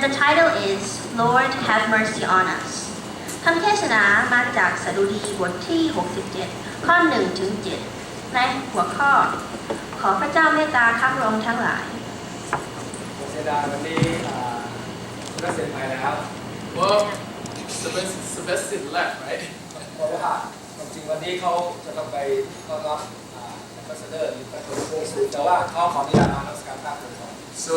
and the title is Lord Have Mercy on Us คำเทศนามาจากสดุดีบทที่67ข้อ1ถึง7ในหัวข้อขอพระเจ้าเมตตาข้าพระองค์ทั้งหลายเสียดายวันนี้คุณเสร็จไปแล้ว Well, Sebastian left, right? เพราะว่าจริงวันนี้เขาจะต้องไปต้อนรับแอมบาสเดอร์หรือไปคนโค้ชแต่ว่าเขาขออนุญาตมานักการตั้งคนก่อน So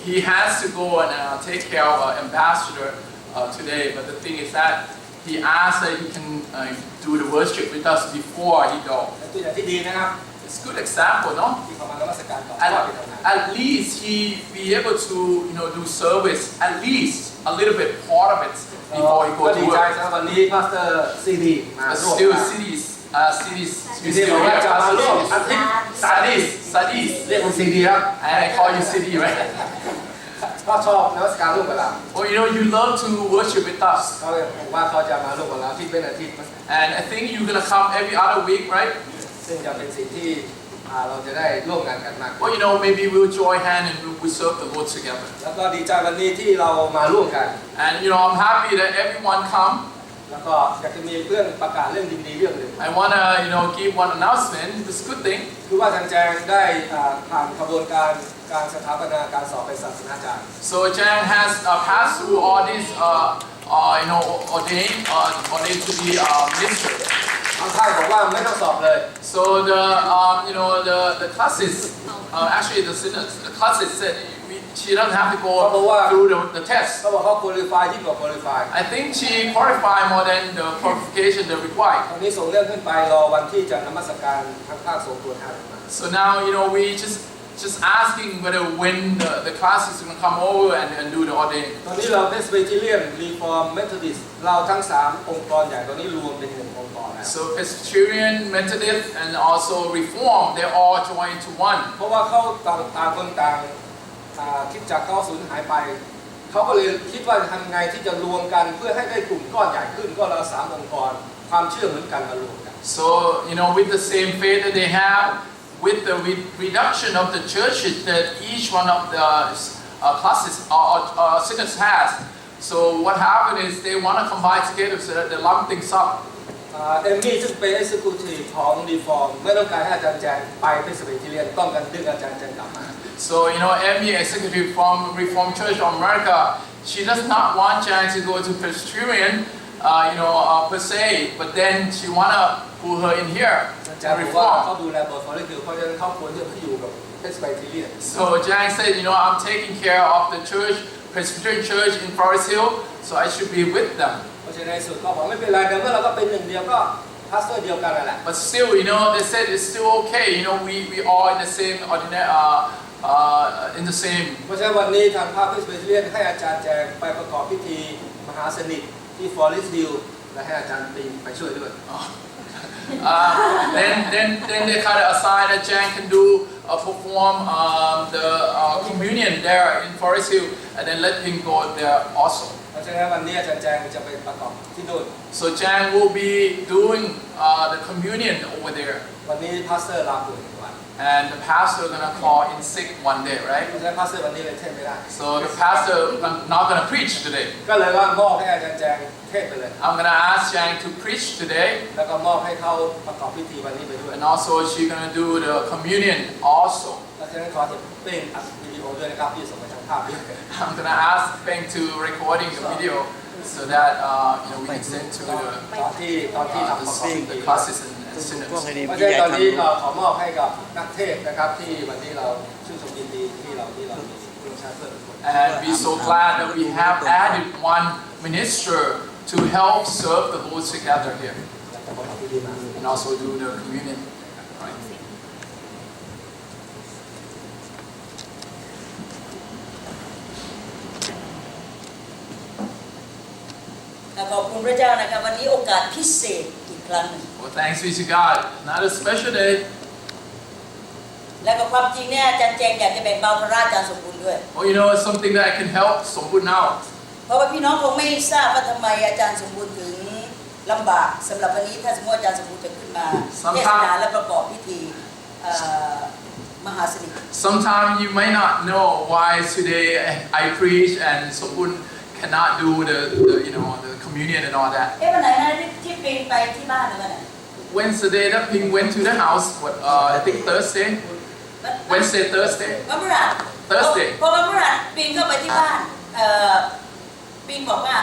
he has to go and take care of ambassador today. But the thing is that he asked that he can do the worship with us before he goes. ตัวอย่างที่ดีนะครับ It's a good example, no? ที่เขามานมัสการก่อน At least he be able to do service at least a little bit part of it before he go ก็ to ดีใจ work. นะวันนี้พาสเตอร์ซีดีมาร่วม Still cities ซีดีบอกว่าจะมาร่วมอาทิตย์ Sadis. เรียกคุณซีดีครับ And I call you city, right? ก็ชอบนมัสการร่วมกับเรา Well, you love to worship with us. เขาบอกว่าเขาจะมาร่วมกับเราที่เป็นอาทิตย์ And I think you're gonna come every other week, right? ซึ่งจะเป็นสิ่งที่เราจะได้ร่วมงานกันมาก Well, maybe we'll join hands and we'll serve the Lord together. แล้วก็ดีใจวันนี้ที่เรามาร่วมกัน And I'm happy that everyone come. แล้วก็อยากจะมีเรื่องประกาศเรื่องดีๆเรื่องหนึ่ง I wanna give one announcement. It's a good thing. คือว่าทางแจงได้ผ่านกระบวนการสถาปนาการสอบเป็นศาสนาจารย์ So Jan has passed through all these ordained to be minister. ทางค่ายบอกว่าไม่ต้องสอบเลย So the classes actually the classes said she doesn't have to go through the test. เขาบอกเขา qualify ยิ่งกว่า qualify I think she qualified more than the qualification they required. ตอนนี้ส่งเรื่องขึ้นไปรอวันที่จะนมัสการทางภาคสงฆ์ตัวแทนมา So now we just asking whether when the class is going to come over and do the ordain. ตอนนี้เรา Presbyterian Reform Methodist เราทั้ง3องค์กรใหญ่ตอนนี้รวมเป็น1องค์กรแล้ว So Presbyterian, Methodist, and also Reform, they all join into one. เพราะว่าเขาต่างคนต่างคิดจากเขาสูญหายไปเขาก็เลยคิดว่าทำไงที่จะรวมกันเพื่อให้ได้กลุ่มก้อนใหญ่ขึ้นก็เรา3องค์กรความเชื่อเหมือนกันมารวมกัน So with the same faith that they have, with the reduction of the churches that each one of the classes or sinners has. So what happened is they want to combine together so that they lump things up. เอมมี่ซึ่งเป็น Executive ของ Reform ไม่ต้องการให้อาจารย์แจงไปเป็น Presbyterian ต้องการดึงอาจารย์แจงกลับมา So Emmy, executive from Reformed Church of America, she does not want Jan to go to Presbyterian, per se, but then she wanna put her in here. Reform. So Jan said, I'm taking care of the church, Presbyterian Church in Forest Hill, so I should be with them. But still, they said it's still okay. We all in the same in the same. เพราะฉะนั้นวันนี้ทางภาคพิเศษเรียนให้อาจารย์แจงไปประกอบพิธีมหาสนิทที่ Forest Hill และให้อาจารย์ปีไปช่วยด้วย Then they kind of assign that Jan can perform the communion there in Forest Hill, and then let him go there also. เพราะฉะนั้นวันนี้อาจารย์แจงจะไปประกอบที่นู่น So Jan will be doing the communion over there. วันนี้พาสเตอร์ลาป่วย1 วัน And the pastor gonna call in sick one day, right? เพราะฉะนั้นพาสเตอร์วันนี้เลยเทศไม่ได้ So the pastor not gonna preach today. ก็เลยว่ามอบให้อาจารย์แจงเทศไปเลย I'm gonna ask Jan to preach today. แล้วก็มอบให้เขาประกอบพิธีวันนี้ไปด้วย And also she's gonna do the communion also. แล้วฉะนั้นขอจะเป็นอัดวิดีโอด้วยนะครับที่ส่งไปทางภาพนี้ I'm gonna ask Peng to recording the video so that we can send to ตอนที่ทำของ the classes and sinners. เพราะฉะนั้นตอนนี้ก็ขอมอบให้กับนักเทศนะครับที่วันนี้เราชื่นชมยินดีที่เรามีผู้ชาเพื่อน And we're so glad that we have added one minister to help serve the Lord together here and also do the communion. Right. ขอบคุณพระเจ้านะครับวันนี้โอกาสพิเศษอีกครั้ง Well, thanks be to God. Not a special day. และก็ความจริงเนี่ยอาจารย์แจงอยากจะแบ่งเบาภาระอาจารย์สมบูรณ์ด้วย Well, it's something that I can help Sombun now. เพราะว่าพี่น้องคงไม่ทราบว่าทำไมอาจารย์สมบูรณ์ถึงลำบากสำหรับวันนี้ถ้าสมมติอาจารย์สมบูรณ์จะขึ้นมาเทศนาและประกอบพิธี มหาสนิท Sometimes you may not know why today I preach and Sobun cannot do the the communion and all that. วันไหนนะที่ปิงไปที่บ้านหรือวันไหน Wednesday that Ping went to the house. I think Thursday. Wednesday, Thursday. วันพฤหัส Thursday. พอวันพฤหัสปิงก็ไปที่บ้านปิงบอกว่า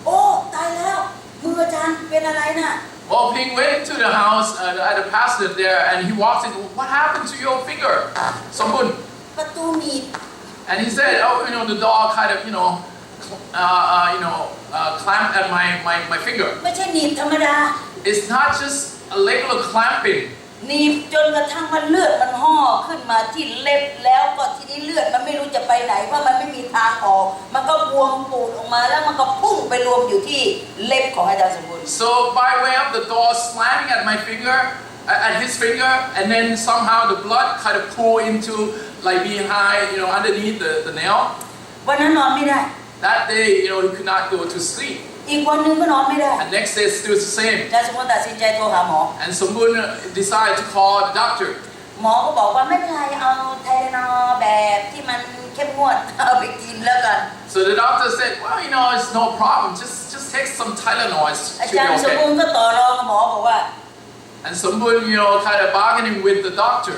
โอ้ตายแล้วมืออาจารย์เป็นอะไรน่ะ Well, Ping went to the house at the pastor there, and he walked in. What happened to your finger, Sobun? ประตูหนีบ And he said, oh, the dog kind of clamped at my finger. ไม่ใช่หนีบธรรมดา It's not just a regular clamping. หนีบจนกระทั่งมันเลือดมันห่อขึ้นมาที่เล็บแล้วก็ทีนี้เลือดมันไม่รู้จะไปไหนเพราะมันไม่มีทางออกมันก็บวมปูดออกมาแล้วมันก็พุ่งไปรวมอยู่ที่เล็บของอาจารย์สมบูรณ์ So by way of the dog slamming at my finger, at his finger, and then somehow the blood kind of pour into like behind, underneath the nail. วันนั้นนอนไม่ได้ That day, he could not go to sleep. อีกวันนึงก็นอนไม่ได้ And next day, still the same. อาจารย์สมบูรณ์ตัดสินใจโทรหาหมอ And Sombun decided to call the doctor. หมอก็บอกว่าไม่เป็นไรเอาไทเลนอลแบบที่มันเข้มงวดเอาไปกินแล้วกัน So the doctor said, well, it's no problem. Just take some Tylenol. อา Should จาร be ย์สมบูร okay. ณ์ก็ต่อรองกับหมอบอกว่า And Sombun, kind of bargaining with the doctor.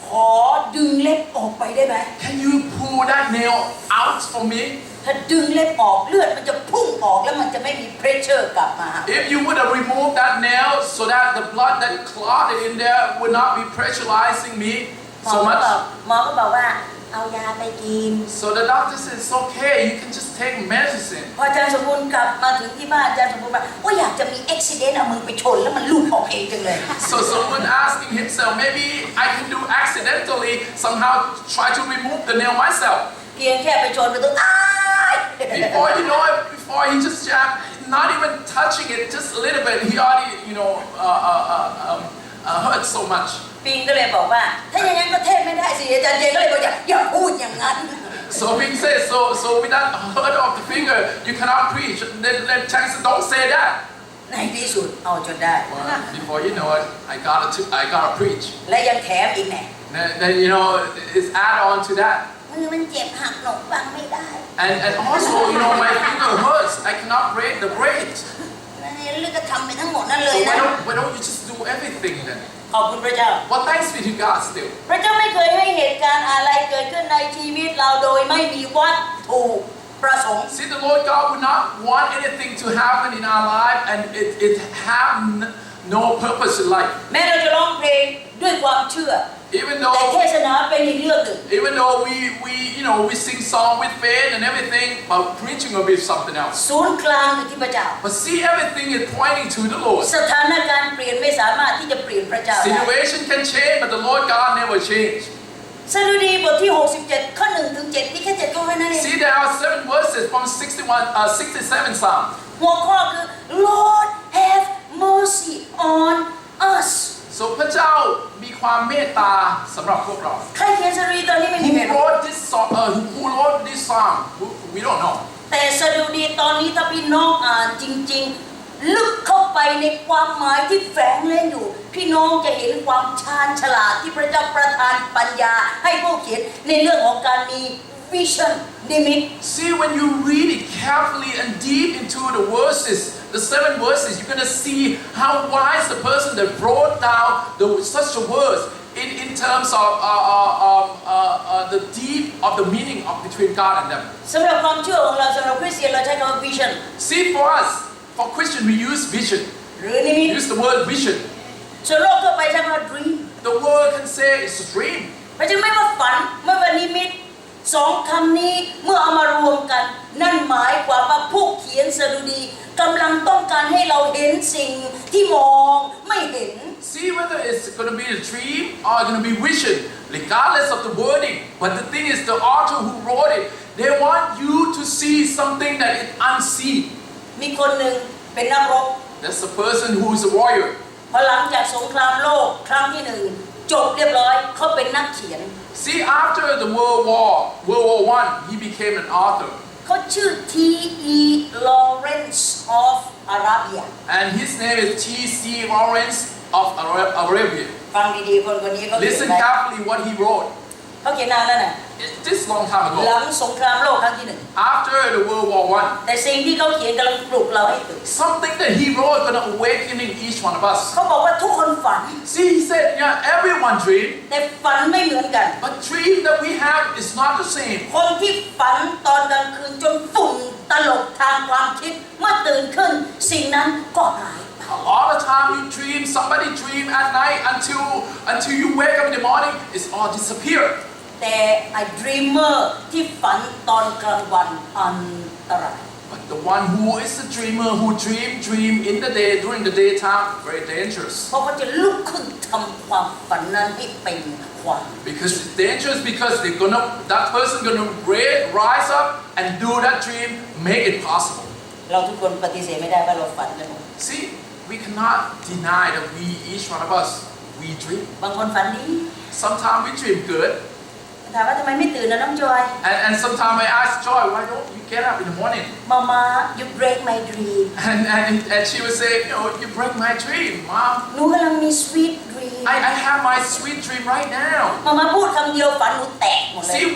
ขอดึงเล็บออกไปได้ไหม Can you pull that nail out for me? ถ้าดึงเล็บออกเลือดมันจะพุ่งออกแล้วมันจะไม่มีเพรสเชอร์กลับมา If you would have removed that nail so that the blood that clotted in there would not be pressurizing me หมอ so ก็ much. บอกว่าเอายาไปกิน So the doctor said, it's okay, you can just take medicine. พออาจารย์สมบูรณ์กลับมาถึงที่บ้านอาจารย์สมบูรณ์บอกว่าอยากจะมีอุบิเหตุเอามือไปชนแล้วมันหลุดออกเองจังเลย So someone asking himself, maybe I can do accidentally somehow try to remove the nail myself. เพียงแค่ไปชนประตูตาย Before you know it, before he just jabbed, not even touching it, just a little bit, he already, hurt so much. ปิงก็เลยบอกว่าถ้าอย่างนั้นก็เทศไม่ได้สิอาจารย์เจก็เลยบอกอย่าพูดอย่างนั้น So Ping says, so with that hurt of the finger, you cannot preach. Then Chang said, don't say that. ในที่สุดเอาจนได้ Well, before you know it, I gotta preach. และยังแถมอีกแน่ Then it's add on to that. มือมันเจ็บหักหนมฟังไม่ได้ And also, my finger hurts. I cannot break the braid. แล้วนี่เรื่องก็ทำไปทั้งหมดนั่นเลย So นะ why don't you just do everything then? ขอบคุณพระเจ้า Well, thanks be to God still. พระเจ้าไม่เคยให้เหตุการณ์อะไรเกิดขึ้นในชีวิตเราโดยไม่มีวัตถุประสงค์ See, the Lord God would not want anything to happen in our life, and it have no purpose in life. แม้เราจะร้องเพลงด้วยความเชื่อ Even แต่เท though ศนาเป็นอีกเรื่องหนึ่ง we sing song with faith and everything, but preaching will be something else. ศูนย์กลางอยู่ที่พระเจ้า But see, everything is pointing to the Lord. สถานการณ์เปลี่ยนไม่สามารถที่จะเปลี่ยนพระเจ้าได้ Situation can change, but the Lord God never change. สดุดีบทที่67ข้อ1ถึง7นี่แค่7ข้อแค่นั้นเอง See, there are 7 verses from 67 Psalm. หัวข้อคือ Lord have mercy on us So พระเจ้ามีความเมตตาสำหรับพวกเรา ใครเขียนสดุดีตอนนี้ไม่มี Who ใครรู้ wrote this song? Who wrote this song? We don't know. แต่สดุดีตอนนี้ถ้าพี่น้องอ่านจริงๆลึกเข้าไปในความหมายที่แฝงเล่นอยู่พี่น้องจะเห็นความชาญฉลาดที่พระเจ้าประทานปัญญาให้ผู้เขียนในเรื่องของการมี vision นิมิต See, when you read it carefully and deep into the verses, the 7 verses, you're going to see how wise the person that wrote down such a words in terms of the deep of the meaning of between God and them. สำหรับความเชื่อของเราสำหรับคริสเตียนเราใช้คำว่า vision See, for us, for Christian, we use vision. หรือนิมิต Use the word vision. ส่วนโลกทั่วไปใช้คำว่า dream The word can say it's a dream. เพราะฉะนั้นไม่ว่าฝันไม่ว่านิมิตสองคำนี้เมื่อเอามารวมกันนั่นหมายความว่าผู้เขียนสดุดีกำลังต้องการให้เราเห็นสิ่งที่มองไม่เห็น See whether it's going to be a dream or going to be vision, regardless of the wording. But the thing is, the author who wrote it, they want you to see something that is unseen. มีคนหนึ่งเป็นนักรบ That's the person who is a warrior. พอหลังจากสงครามโลกครั้งที่1จบเรียบร้อยเขาเป็นนักเขียน See, after the World War I, he became an author. เขาชื่อ T.E. Lawrence of Arabia And his name is T.C. Lawrence of Arabia. ฟังดีๆคนคนนี้เขาเขียน Listen ไว้ carefully what he wrote. เขาเขียนนานแล้วน่ะ This long time หลั ago. งสงครามโลกครั้งที่ 1 After the World War I. แต่สิ่งที่เขาเขียนกำลังปลุกเราให้ตื่น Something that he wrote gonna awakening each one of us. เขาบอกว่าทุกคนฝัน See, he said, yeah, everyone dream, แต่ฝันไม่เหมือนกัน but dream that we have is not the same. คนที่ฝันตอนกลางคืนจนฝุ่นตลบทางความคิดเมื่อตื่นขึ้นสิ่งนั้นก็หาย A lot of time you dream, somebody dream at night until you wake up in the morning, it's all disappear. แต่ไอ้ดรีมเมอร์ที่ฝันตอนกลางวันอันตราย But the one who is a dreamer who dream in the day, during the daytime, very dangerous. เพราะเขาจะลุกขึ้นทำความฝันนั้นให้เป็นความ Because it's dangerous because that person gonna rise up and do that dream, make it possible. เราทุกคนปฏิเสธไม่ได้ว่าเราฝันกันหมด See, we cannot deny that each one of us, we dream. บางคนฝันดี Sometimes we dream good, ถามว่าทำไมไม่ตื่นนะน้องจอย and sometimes I ask Joy, why don't you get up in the morning? มา you break my dream And she would say, you break my dream, Mom. หนูกำลังมี sweet dream I have my sweet dream right now. มาพูดคำเดียวฝันหนูแตกหมดเลย See,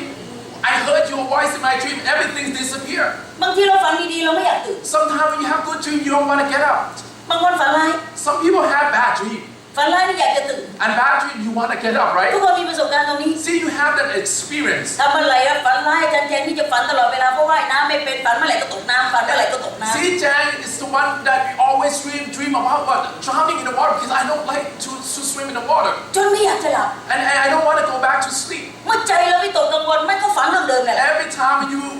I heard your voice in my dream, everything disappear. บางทีเราฝันดีๆเราไม่อยากตื่น Sometimes when you have good dream, you don't want to get up. บางคนฝันร้าย Some people have bad dream. ฝันร้ายนี่อยากจะตื่น And bad dream, you want to get up, ทุก right? คนมีประสบการณ์ตรงนี้ See, you have that experience. ทำอะไรแล้วฝันร้ายจันแจงที่จะฝันตลอดเวลาเพราะว่ายน้ำไม่เป็นฝันเมื่อไหร่ก็ตกน้ำฝันเมื่อไหร่ก็ตกน้ำ See, Jan is the one that we always dream about what? Drowning in the water because I don't like to swim in the water. จนไม่อยากจะหลับ And I don't want to go back to sleep. เมื่อใจเราไม่ตกกังวลไม่ก็ฝันเรื่องเดิมนั่นแหละ Every time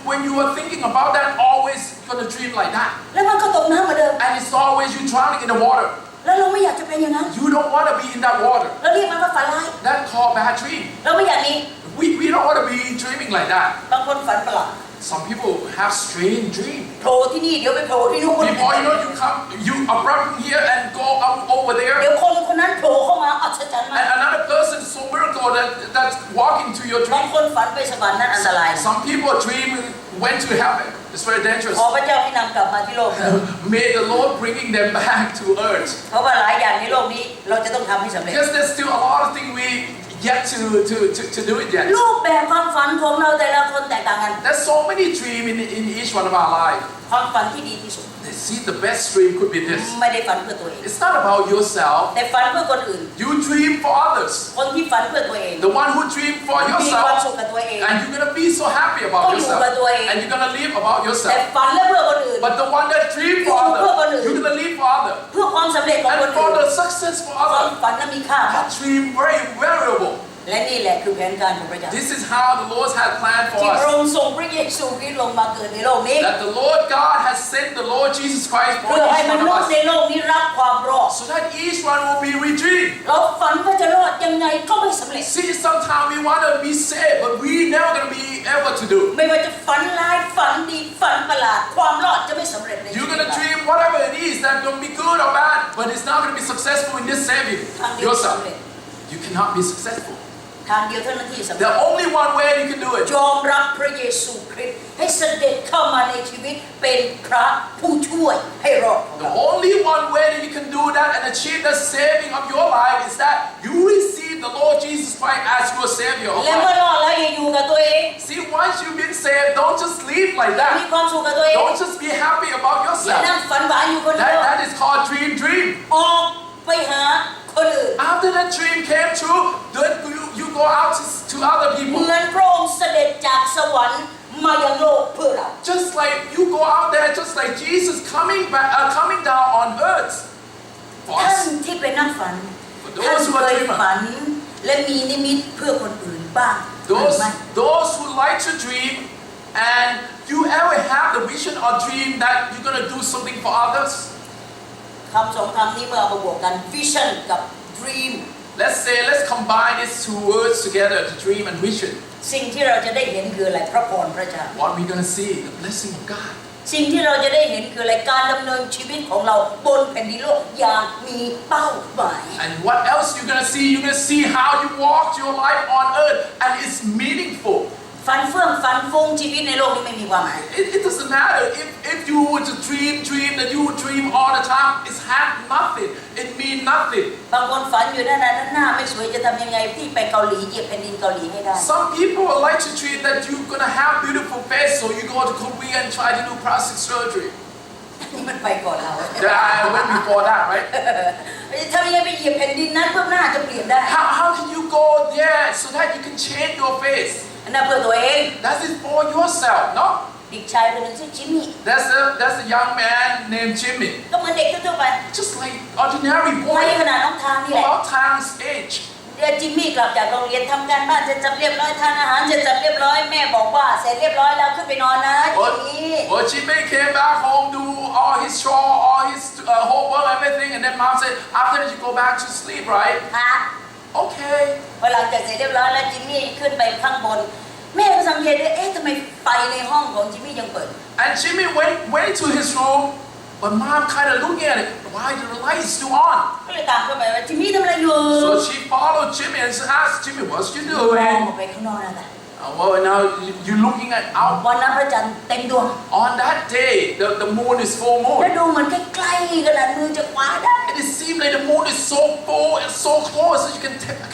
when you are thinking about that, always gonna dream like that. แล้วมันก็ตกน้ำเหมือนเดิม And it's always you drowning in the water. แล้วเราไม่อยากจะเป็นอย่างนั้น You don't want to be in that water. เราเรียกมันว่าฝันร้าย That called bad dream. เราไม่อยากนี้ We don't want to be dreaming like that. บางคนฝันประหลาด Some people have strange dream. โผล่ที่นี่เดี๋ยวไปโผล่ที่นู่น Before you abrupt from here and go up over เดี๋ there. ยวคนนั้นโผล่เข้ามาอัศจรรย์มาก And another person so miracle that's walking to your บาง dream. คนฝันไปสวรรค์นั้นอันตรายนะ Some people dream went to heaven. It's very dangerous. ขอพระเจ้าให้นำกลับมาที่โลก May the Lord bringing them back to earth. เพราะว่าหลายอย่างในโลกนี้เราจะต้องทำให้สำเร็จ Because there's still a lot of things we yet to do it yet. รูปแบบความฝันของเราแต่ละคนแตกต่างกัน There's so many dreams in each one of our lives. ความฝันที่ดีที่สุด See, the best dream could be this. ไม่ได้ฝันเพื่อตัวเอง It's not about yourself. แต่ฝันเพื่อคนอื่น You dream for others. คนที่ฝันเพื่อตัวเอง The one who dream for มีความสุข yourself. กับตัวเอง And you're gonna be so happy about yourself. And you're gonna live about แต่ yourself. ฝันและเพื่อคนอื่น But the one that dream for others, you're gonna live for others. เพื่อความสำเร็จของคน And อื่ for น the success for ความ others. ฝันนั้นมีค่า That dream very valuable. และนี่แหละคือแผนการของพระเจ้า This is how the Lord has planned for ที่พระอง us. ค์ส่งพระเยซูคริสต์ลงมาเกิดในโลกนี้ That the Lord God has sent the Lord Jesus Christ for เพื่อให้ each ม one นุษ of ย์ใน us. โลกนี้รับความรอด So that each one will be redeemed. เราฝันว่าจะรอดยังไงก็ไม่สำเร็จ See, sometimes we want to be saved, but we never gonna be able to do. ไม่ว่าจะฝันร้ายฝันดีฝันประหลาดความรอดจะไม่สำเร็จในชี You're วิต gonna เรา dream whatever it is that's gonna be good or bad, but it's not gonna be successful in this saving ทางเดียว yourself. สำเร็จ You cannot be successful. ทางเดียวเท่านั้นที่สำเร็จ The only one way you can do it. ยอมรับพระเยซูคริสต์ให้เสด็จเข้ามาในชีวิตเป็นพระผู้ช่วยให้รอดของ The เรา only one way that you can do that and achieve the saving of your life is that you receive the Lord Jesus Christ as your Savior of และเมื่อ life. รอดแล้วอย่าอยู่กับตัวเอง See, once you've been saved, don't just live like มี that. ความสุขกับตัวเอง Don't just be happy about อย่า yourself. นั่งฝันหวานอยู่คนเดียว That is called dream. ออกไปหาคนอื่น After that dream came true, then you go out to other เห people. มือนพระองค์เสด็จจากสวรรค์มายังโลกเพื่อเรา Just like you go out there, just like Jesus coming down on earth for ท่าน us. ที่เป็นนักฝัน For ท่าน those who เค are ย dreamers, ฝันและมีนิมิตเพื่อคนอื่นบ้างหรือไม่ those who like to dream, and you ever have the vision or dream that you're gonna do something for others? คำสองคำนี้เมื่อเอามาบวกกัน vision กับ dream Let's combine these two words together, the dream and vision. สิ่งที่เราจะได้เห็นคืออะไรพระพรพระเจ้า What are we gonna see? The blessing of God. สิ่งที่เราจะได้เห็นคืออะไรการดำเนินชีวิตของเราบนแผ่นดินโลกอย่างมีเป้าหมาย And what else you're gonna see? You're gonna see how you walk your life on earth, and it's meaningful. ฝันเฟื่องฝันฟุ้งชีวิตในโลกนี้ไม่มีความหมาย It doesn't matter if you were to dream that you dream all the time. It had nothing. It mean nothing. บางคนฝันอยู่นั่นหน้าไม่สวยจะทำยังไงที่ไปเกาหลีเหยียบแผ่นดินเกาหลีให้ได้ Some people like to dream that you're gonna have beautiful face, so you go to Korea and try to do plastic surgery. นี่มันไปก่อนเรา Yeah, I went before that, right? ทำยังไงไปเหยียบแผ่นดินนั้นเพื่อหน้าจะเปลี่ยนได้ How can you go there so that you can change your face? อันนั้นเพื่อตัวเอง That is for yourself, no? เด็กชายคนหนึ่งชื่อจิมมี่ That's a young man named Jimmy. ก็เหมือนเด็กทั่วๆไป Just like ordinary วัย boy ขนาดน้องทางนี่แหละ about Tang's age. เดี๋ยวจิมมี่กลับจากโรงเรียนทำการบ้านเสร็จสับเรียบร้อยทานอาหารเสร็จสับเรียบร้อยแม่บอกว่าเสร็จเรียบร้อยแล้วขึ้นไปนอนนะจิมมี่ Well, Jimmy came back home, do all his chore, all his homework, everything, and then mom said, after that you go back to sleep, right? ครับ Okay. พอหลังจากเสร็จเรียบร้อยแล้วจิมมี่ขึ้นไปข้างบนแม่ก็สังเกตด้วยทำไมไฟในห้องของจิมมี่ยังเปิด And Jimmy went to his room, but mom kind of looking at it. Why the light is still on? ก็เลยตามเข้าไปว่าจิมมี่ทำอะไรอยู่ So she followed Jimmy and asked Jimmy, "What's you มอง doing?" ออกไปข้างนอกนั่นแหละ Well, now you're looking at out. วันนั้นพระจันทร์เต็มดวง On that day, the moon is full แล้ว moon. ดูเหมือนใกล้ๆขนาดมือจะคว้าได้ And it seems like the moon is so full and so close that you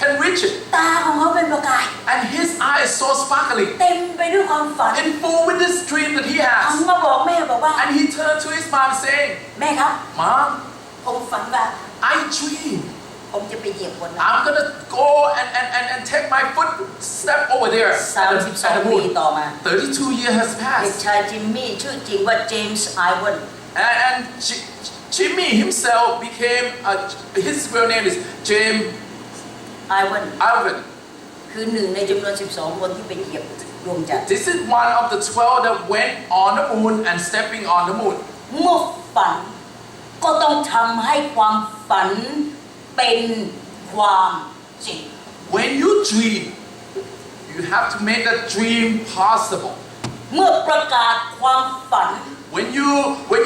can reach it. ตาของเขาเป็นประกาย And his eye is so sparkling เต็มไปด้วยความฝัน and full with this dream that he หัน has. มาบอกแม่บอกว่า And he turned to his mom saying, แม่ครับ "Mom, ผมฝันว่า I dream. ผมจะไปเหยียบบนนั้น I'm gonna go and take my foot step over there at the 32 ปี moon." ต่อมา 32 years has เด็ก passed. ชายจิมมี่ชื่อจริงว่าเจมส์ไอวอน And Jimmy himself became, his real name is James ไอวอน Alvin. คือหนึ่งในจำนวน 12 คนที่ไปเหยียบดวงจันทร์ This is one of the 12 that went on the moon and stepping on the moon. เมื่อฝันก็ต้องทำให้ความฝันเป็นความจริง When you dream, you have to make that dream possible. เมื่อประกาศความฝัน When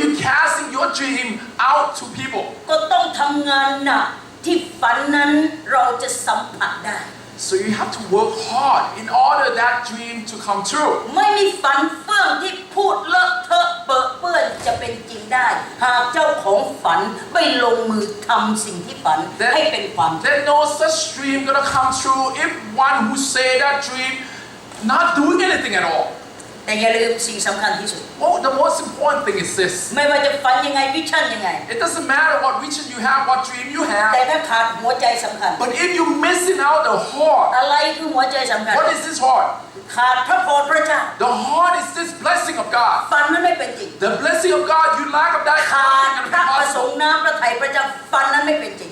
you casting your dream out to people, ก็ต้องทำงานหนักที่ฝันนั้นเราจะสัมผัสได้ so you have to work hard in order that dream to come true. ไม่มีฝันเฟื่องที่พูดเลอะเทอะเปรอะเปื้อนจะเป็นจริงได้ หากเจ้าของฝันไม่ลงมือทำสิ่งที่ฝันให้เป็นความจริง There's no such dream gonna come true if one who say that dream not doing anything at all. แต่อย่าลืมสิ่งสำคัญที่สุด Well, the most important thing is this. ไม่ว่าจะฝันยังไงวิชั่นยังไง It doesn't matter what vision you have, what dream you แต่ have, ถ้าขาดหัวใจสำคัญ but if you're missing out the heart, อะไรคือหัวใจสำคัญ what is this heart? ขาดพระพรพระเจ้า The heart is this blessing of God. ฝันนั้นไม่เป็นจริง The blessing of God, you lack of that, ขาด nothing พระ gonna ป be ระสง possible. ค์น้ำพระทัยพระเจ้าฝันนั้นไม่เป็นจริง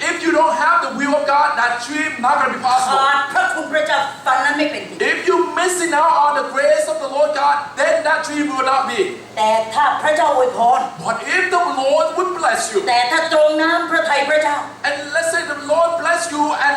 If you don't have the will of God, that dream not gonna be ขา possible. ดพระคุณพระเจ้าฝันนั้นไม่เป็นจริง If you're missing out on the grace of the Lord God, then that dream will not be. แต่ถ้าพระเจ้าอวยพร But if the Lord would bless you, แต่ถ้าตรงน้ำพระทัยพระเจ้า and let's say the Lord bless you, and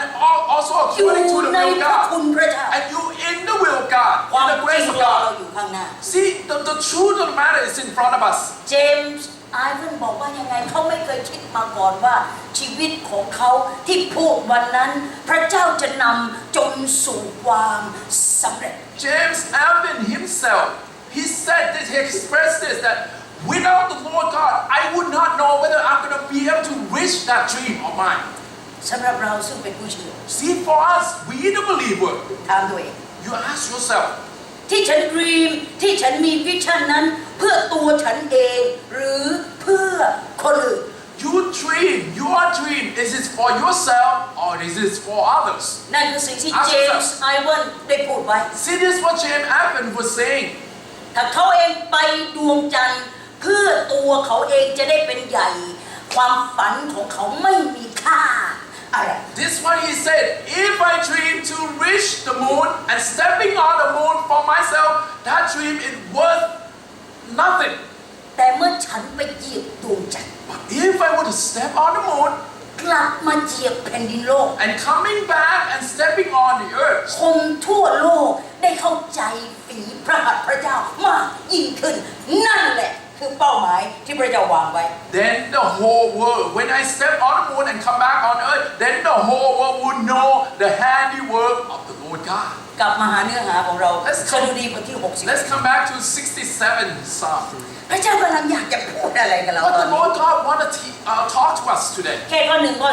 also อยู่ according to the ใน will of พระ God, คุณพระเจ้า and you in the will of God, ความ in the จริ grace ง of รอเรา God. อยู่ข้างหน้า See, the truth of the matter is in front of us. เจมส์ไอวอนบอกว่ายังไงเขาไม่เคยคิดมาก่อนว่าชีวิตของเขาที่พูดวันนั้น พระเจ้าจะนำจนสู่ความสำเร็จ James Alvin himself, he said this, he expressed this, that without the Lord God, I would not know whether I'm going to be able to reach that dream of mine. สำหรับเราซึ่งเป็นผู้เชื่อ See, for us, we the believer, ถามตัวเอง you ask yourself, ที่ฉันดรีมที่ฉันมีวิชั่นนั้นเพื่อตัวฉันเองหรือเพื่อคนอื่น your dream, is it for yourself or is it for others? นั่นคือสิ่งที่เจมส์ไอวอนได้พูดไว้ See, this is what James Alvin was saying. ถ้าเขาเองไปดวงจันทร์เพื่อตัวเขาเองจะได้เป็นใหญ่ ความฝันของเขาไม่มีค่าอะไร This is what he said, if I dream to reach the moon and stepping on the moon for myself, that dream is worth nothing. แต่เมื่อฉันไปเหยียบดวงจันทร์ But if I were to step on the moon กลับมาเหยียบแผ่นดินโลก and coming back and stepping on the earth, คนทั่วโลกได้เข้าใจฝีพระหัตถ์พระเจ้ามากยิ่งขึ้น นั่นแหละคือเป้าหมายที่พระเจ้าวางไว้ then the whole world, when I step on the moon and come back on earth, then the whole world would know the handiwork of the Lord God. กลับมาหาเนื้อหาของเรา Let's สดุดีบทที่ Let's come back to 67 Psalm. 60พระเจ้ากำลังอยากจะพูดอะไรกับเรา What ตอน the นี้ Lord God want to talk to us today. แค่ข้อ 1 ข้อ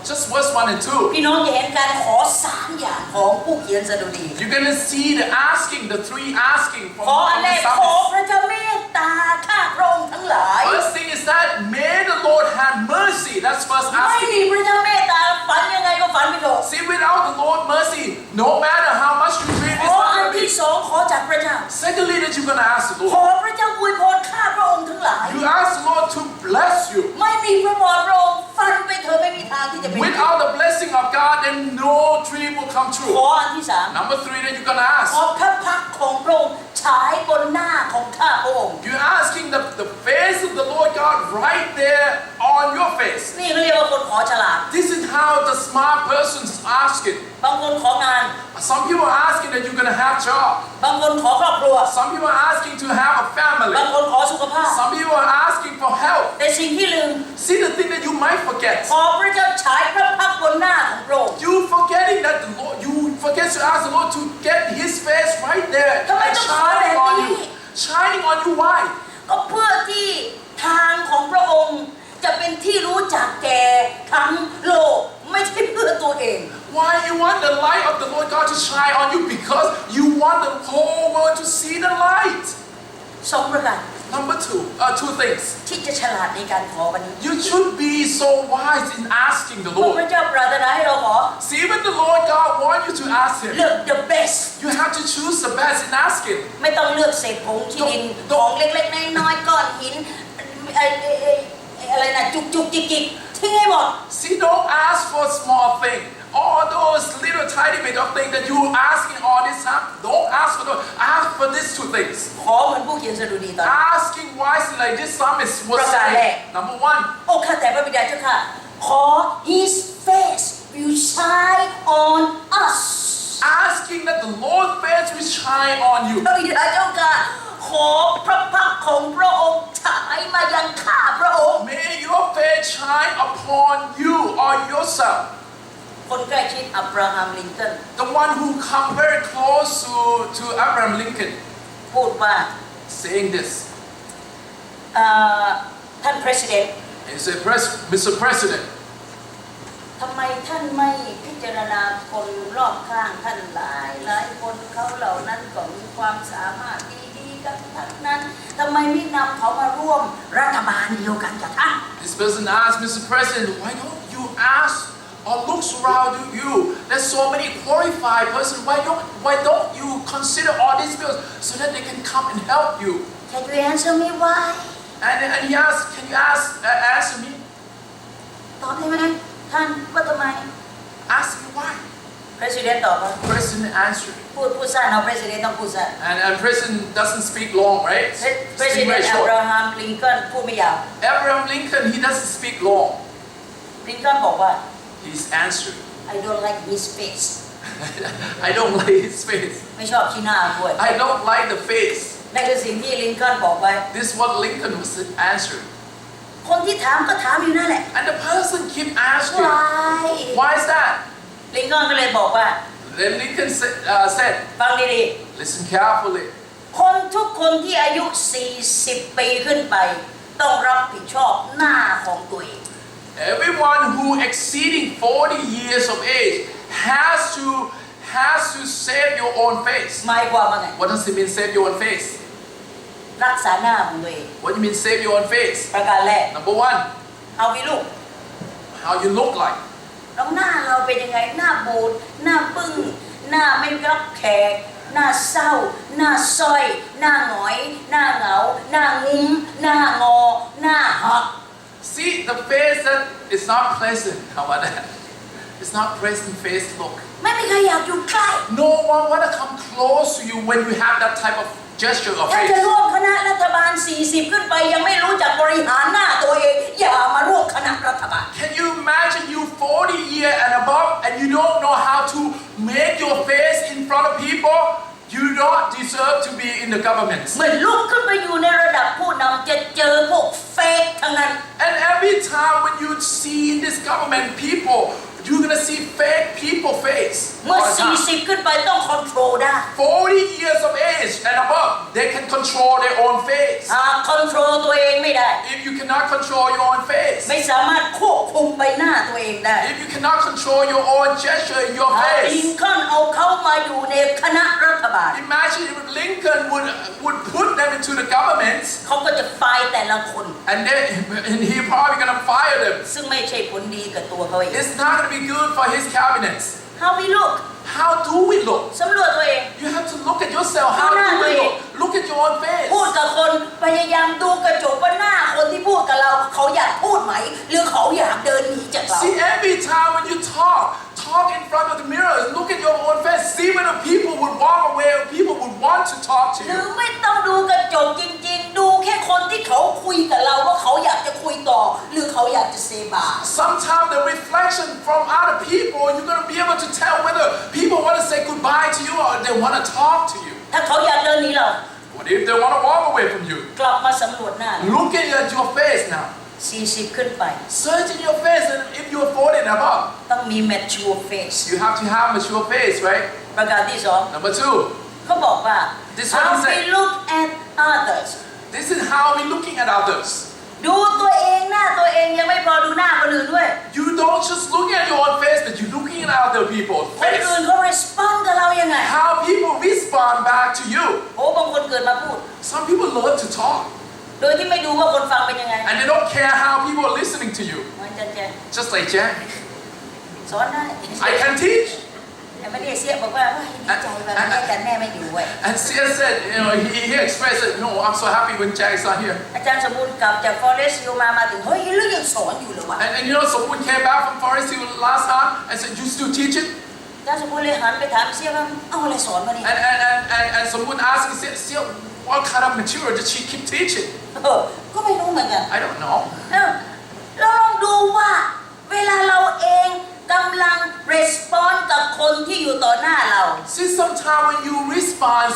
Just verse 1 and 2 พี่ 2. น้องจะเห็นการขอ3อย่างของผู้เขียนสดุดี You're going to see the asking, the three asking ขอ from อันแร the กขอ psalmist. พระเจ้าเมตตาข้าพระองค์ทั้งหลาย First thing is that may the Lord have mercy. That's first ไม่ asking. มีพระเจ้าเมตตาฝันยังไงก็ฝันไม่ถูก See, without the Lord mercy, no matter how much you dream, ข it's อ not อัน going to ที่ be. 2ขอจากพระเจ้า Secondly, that you're going to ask the ขอ Lord. พระเจ้าอวยพรข้าพระองค์ทั้งหลาย You ask the Lord to bless you. ไม่มีพระพรพระองค์ฝันไปเธอไม่มีทางที่จะเป็น Without the blessing of God, then no dream will come ข true. ออันที่ 3 Number 3, that you're going to ขอ ask. พระพักตร์ของพระองค์ฉายบนหน้าของข้าพระองค์ You're asking the face of the Lord God right there on your face. นี่เขาเรียกว่าคนขอฉลาด This is how the smart person's asking. บางคนของาน Some people are asking that you're going to have job. บางคนขอครอบครัว Some people are asking to have a บาง family. คนขอสุขภาพ Some people are asking for health. แต่สิ่งที่ลืม See the thing that you might forget. ขอพระเจ้าฉายพระพักตร์บนหน้าของพระองค์ You forgetting that the Lord, you forget to ask the Lord to get His face right there ทำไม and ต้องขอ shining แบบ on นี้ you. Shining on you, why? ก็เพื่อที่ทางของพระองค์จะเป็นที่รู้จักแก่ทั้งโลกไม่ใช่เพื่อตัวเอง Why you want the light of the Lord God to shine on you? Because you want the whole world to see the light. 2 ประการ Number two things. ที่จะฉลาดในการขอวันนี้ You should be so wise in asking the เมื่อพ Lord. ระเจ้าปรารถนาให้เราขอ See, when the Lord God wants you to ask Him, เลือก the best you have to choose the best in asking. ไม่ต้องเลือกเศษผงที่ดินของเล็กๆน้อยๆก้อนหินอะไรนะจุกๆจิกๆทิ้งให้หมด See, don't ask for a small thing. All those little tiny bit of things that you asking all this time, don't ask for those. Ask for these two things. ขอเหมือนผู้เขียนสดุดีตอน Asking wisely like this psalmist was ประการแรก saying. Number 1, โอ้ข้าแต่พระบิดาเจ้าค่ะขอ His face will shine on us asking that the Lord's face will shine on you. พระบิดาเจ้าค่ะขอพระพักตร์ของพระองค์ฉายมายังข้าพระองค์ May your face shine upon you or yourself. คนใกล้ชิดอับราฮัมลินคอล์น The one who come very close to Abraham Lincoln พูดว่า saying this. ท่าน President He said, Mr. President, ทำไมท่านไม่พิจารณาคนรอบข้างท่านหลายคนเขาเหล่านั้นก็มีความสามารถดีๆกันทั้งนั้นทำไมไม่นำเขามาร่วมรัฐบาลเดียวกันกับท่าน this person asked Mr. President, why don't you ask or look around you? There's so many qualified persons. Why don't you consider all these people so that they can come and help you? Can you answer me why And he asked, can you answer me? ตอบได้ไหมท่านว่าทำไม Ask me why. President ตอบว่า President answered. พูดสั้นเอา President ต้องพูดสั้น And President doesn't speak long, right? Speak President very อับ short. ราฮัมลินคอล์นพูดไม่ยาว Abraham Lincoln, he doesn't speak long. ลินคอล์นบอกว่า He's answered. I don't like his face I don't like his face. ไม่ชอบชี้หน้าด้วย I don't like the face. นั่นคือสิ่งที่ลินคอล์นบอกไว้ This is what Lincoln was answered. คนที่ถามก็ถามอยู่นั่นแหละ And the person keep asking, why why is that? ลินคอล์นก็เลยบอกว่า Then Lincoln said, ฟังดี listen carefully. ๆคนทุกคนที่อายุ 40 ปีขึ้นไป ต้องรับผิดชอบหน้าของตัวเอง Everyone who exceeding 40 years of age has to save your own face. หมายความว่าไง What does it mean save your own face? รักษาหน้าของตัวเอง What do you mean save your own face? ประการแรก Number 1, เอาวิลูก how you look like. แล้วหน้าเราเป็นยังไงหน้าบูดหน้าบึ้งหน้าไม่รับแขกหน้าเศร้าหน้าส้อยหน้าหงอยหน้าเหงาหน้างุ้มหน้างอหน้าหัก See the face that is not pleasant. How about that? It's not pleasant face look. ไม่มีใครอยากอยู่ใกล้ No one want to come close to you when you have that type of gesture of ถ้าจะ face. ร่วมคณะรัฐบาล 40 ขึ้นไปยังไม่รู้จักบริหารหน้าตัวเองอย่ามาร่วมคณะรัฐบาล Can you imagine you 40 years and above and you don't know how to make your face in front of people? You don't deserve to be in the government. เหมือนลุกขึ้นไปอยู่ในระดับผู้นำจะเจอพวกเฟกทั้งนั้น And every time when you see in this government people, you're gonna see fake people face. เมื่อ all the time. 40 ขึ้นไปต้องคอนโทรลได้ 40 years of age and above, they can control their own face. หากคอนโทรลตัวเองไม่ได้ If you cannot control your own face, ไม่สามารถควบคุมใบหน้าตัวเองได้ if you cannot control your own gesture in your ลิ face, งคอล์นเอาเขามาอยู่ในคณะรัฐบาล imagine if Lincoln would put them into the government, เขาก็จะไฟแต่ละคน and he probably gonna fire them. ซึ่งไม่ใช่ผลดีกับตัวเขาเอง It's not gonna be good for his cabinet. How we look How do we look? สำรวจตัวเอง You have to look at yourself. How do we look? Look at your own face. พูดกับคนพยายามดูกระจกว่าหน้าคนที่พูดกับเราเขาอยากพูดไหม หรือเขาอยากเดินหนีจากเรา See, every time when you talk in front of the mirror, look at your own face. See whether people would walk away or people would want to talk to หรือ you. ไม่ต้องดูกระจกจริงๆ ดูแค่คนที่เขาคุยกับเราว่าเขาอยากจะคุยต่อ หรือเขาอยากจะเซบาย Sometimes the reflection from other people, you're going to be able to tell whether people want to say goodbye to you or they want to talk to you. ถ้าเขาอยากเดินหนีเรา What if they want to walk away from you? กลับมาสำรวจหน้า Look at your face now. 40 ขึ้นไป Search in your face, and if you're 40 and above, ต้องมี mature face you have to have mature face, right? ประการที่สอง Number 2, เขาบอกว่า This how one is we look at others this is how we're looking at others. ดูตัวเองหน้าตัวเองยังไม่พอดูหน้าคนอื่นด้วย You don't just look at your own face, but you're looking at other people's คนอื่น face. เขา respond กับเรายังไง How people respond back to you. โอ้บางคนเกิดมาพูด Some people love to talk, โดยที่ไม่ดูว่าคนฟังเป็นยังไง and they don't care how people are listening to you. เหมือนจะ Just like Jack. สอนได้ I can teach. แต่ไม่ได้เสียบอกว่าเฮ้ยดีใจว่าแม่กันแม่ไม่อยู่เว้ย And Sia said, he expressed that, I'm so happy when Jack is not here. อาจารย์สมบูรณ์กลับจาก Forest Hill มาถึงเฮ้ยเรื่องยังสอนอยู่เลยวะ And someone came back from Forest Hill last time and said, you still teach it? อาจารย์สมบูรณ์เลยหันไปถามเสียว่าเอาอะไรสอนมาเนี่ย And someone asked me, Sia, what kind of material did she keep teaching? ก็ไม่รู้เหมือนกัน I don't know. เราลองดูว่าเวลาเราเองกำลัง respond กับคนที่อยู่ต่อหน้าเรา See, sometimes when you respond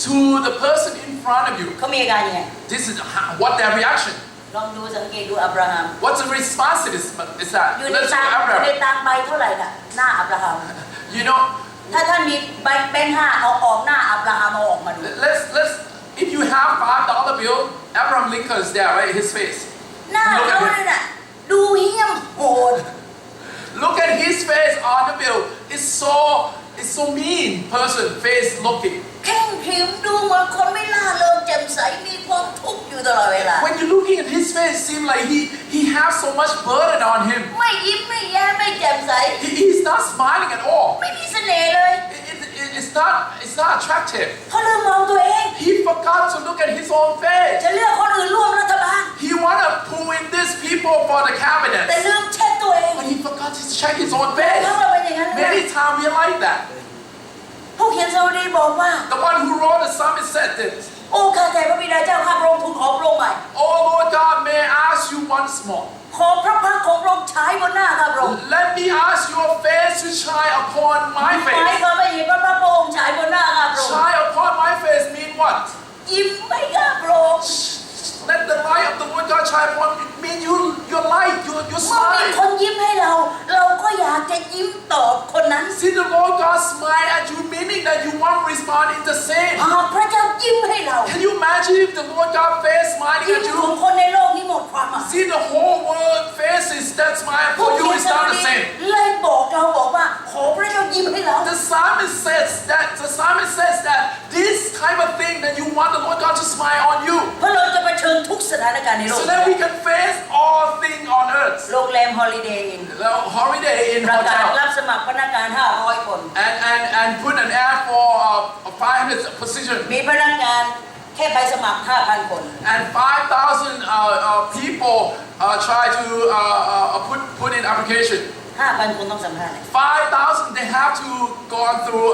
to the person in front of you, เขามีอาการยังไง this is what their reaction. ลองดูสังเกตดูอับราฮัม What's the response to this? Is that อยู่ใน let's ตั look ง at อยู่ใน Abraham. ตังใบเท่าไหร่น่ะหน้าอับราฮัม You know, ถ้าท่านมีแบงค์5เอาออกหน้าอับราฮัมเอาออกมาดู let's if you have $5 bill, Abraham Lincoln is there, right? His face. หน้าเขาเนี่ยน่ะดูเหี้ยมโหด Look at his face on the bill. It's so mean person face looking. แข้งขรึมดูเหมือนคนไม่ล่าเริงแจ่มใสมีความทุกข์อยู่ตลอดเวลา When you're looking at his face, it seems like he has so much burden on him. ไม่ยิ้มไม่แย้มไม่แจ่มใส He's not smiling at all. ไม่มีเสน่ห์เลย It's not attractive. เขาลืมมองตัวเอง He forgot to look at his own face. จะเลือกคนอื่นร่วมรัฐบาล He wanted to pull in these people for the แต่ cabinet, ลืมเช็คตัวเอง but he forgot to check his own ทั้ง face. เราเป็นอย่างนั้นเลย Many times we are like that. ผู้เขียนสดุดีบอกว่า The one who wrote the psalmist said this. โอ้ข้าแต่พระบิดาเจ้าข้าพระองค์ทูลขอพระองค์ใหม่ Oh Lord God, may I ask you once more? ขอพระพักตร์ของพระองค์ฉายบนหน้าข้าพระองค์ Let me ask your face to shine upon my หมาย face. ความว่าอย่างพระพักตร์พระองค์ฉายบนหน้าข้าพระองค์ Shine upon my face mean what? ยิ้มไม่ข้าพระองค์ Let the light of the Lord God shine upon you. Mean your light, your เมื่อมี smile. คนยิ้มให้เรา เราก็อยากจะยิ้มตอบคนนั้น See the Lord God smile at you, meaning that you want to respond in the same. หากพระเจ้ายิ้มให้เรา Can you imagine if the Lord God face smiling ยิ้ม at ของ you? คนในโลกนี้หมดความหมาย See the whole world faces that smile ผู้ for เขี you ยน is สดุ not the ดี same. เลยบอกเราบอกว่าขอพระเจ้ายิ้มให้เรา The psalmist says that this type of thing that you want the Lord God to smile on you, เพราะเราจะเผชิญทุกสถานการณ์ในโลก so that we can face all things on earth. โรงแรม Holiday Inn The holiday in ประกาศ hotel รับสมัครพนักงาน 500 คน and put an ad for a 500 position มีพนักงานแค่ใบสมัคร 5,000 คน and 5,000 people try to put in application. 5,000 คนต้องสัมภาษณ์ 5,000 they have to go through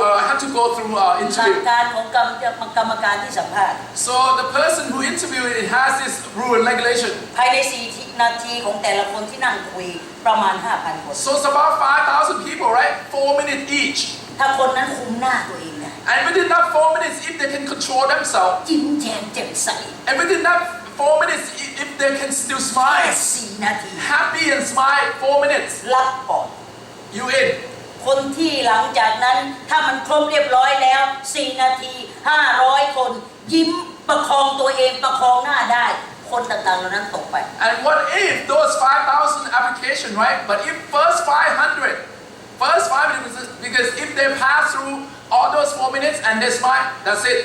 หลัก interview. การของกรรมการที่สัมภาษณ์ So the person who interviewed it has this rule and regulation. ภายใน 4 นาทีของแต่ละคนที่นั่งคุยประมาณ 5,000 คน So it's about 5,000 people, right? 4 minutes each. ถ้าคนนั้นคุมหน้าตัวเองได้ And within that 4 minutes, if they can control themselves, ยิ้มแย้มแจ่มใส and within that 4 minutes, if they can still แค่ smile, 4 นาที happy and smile 4 minutes, รับก่อน you in. คนที่หลังจากนั้นถ้ามันครบเรียบร้อยแล้ว4 นาที500 คนยิ้มประคองตัวเองประคองหน้าได้คนต่างๆเหล่านั้นตกไป And what if those 5,000 application, right? But if first 500, because if they pass through all those 4 minutes and they smile, that's it.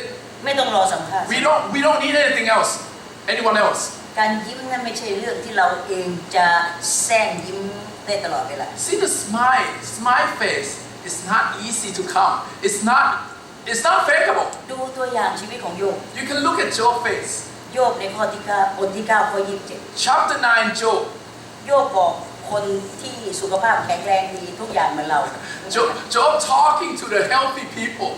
ไม่ต้องรอสัมภาษณ์ We don't need anything else, anyone else. การยิ้มนั้นไม่ใช่เรื่องที่เราเองจะแซงยิ้มได้ตลอดเวลา See the smile face. It's not easy to come. It's not fakeable. ดูตัวอย่างชีวิตของโยบ You can look at Job's face. โยบในข้อที่9บทที่9ข้อ27 Chapter 9, Job. โยบบอกคนที่สุขภาพแข็งแรงดีทุกอย่างเหมือนเรา Job talking to the healthy people.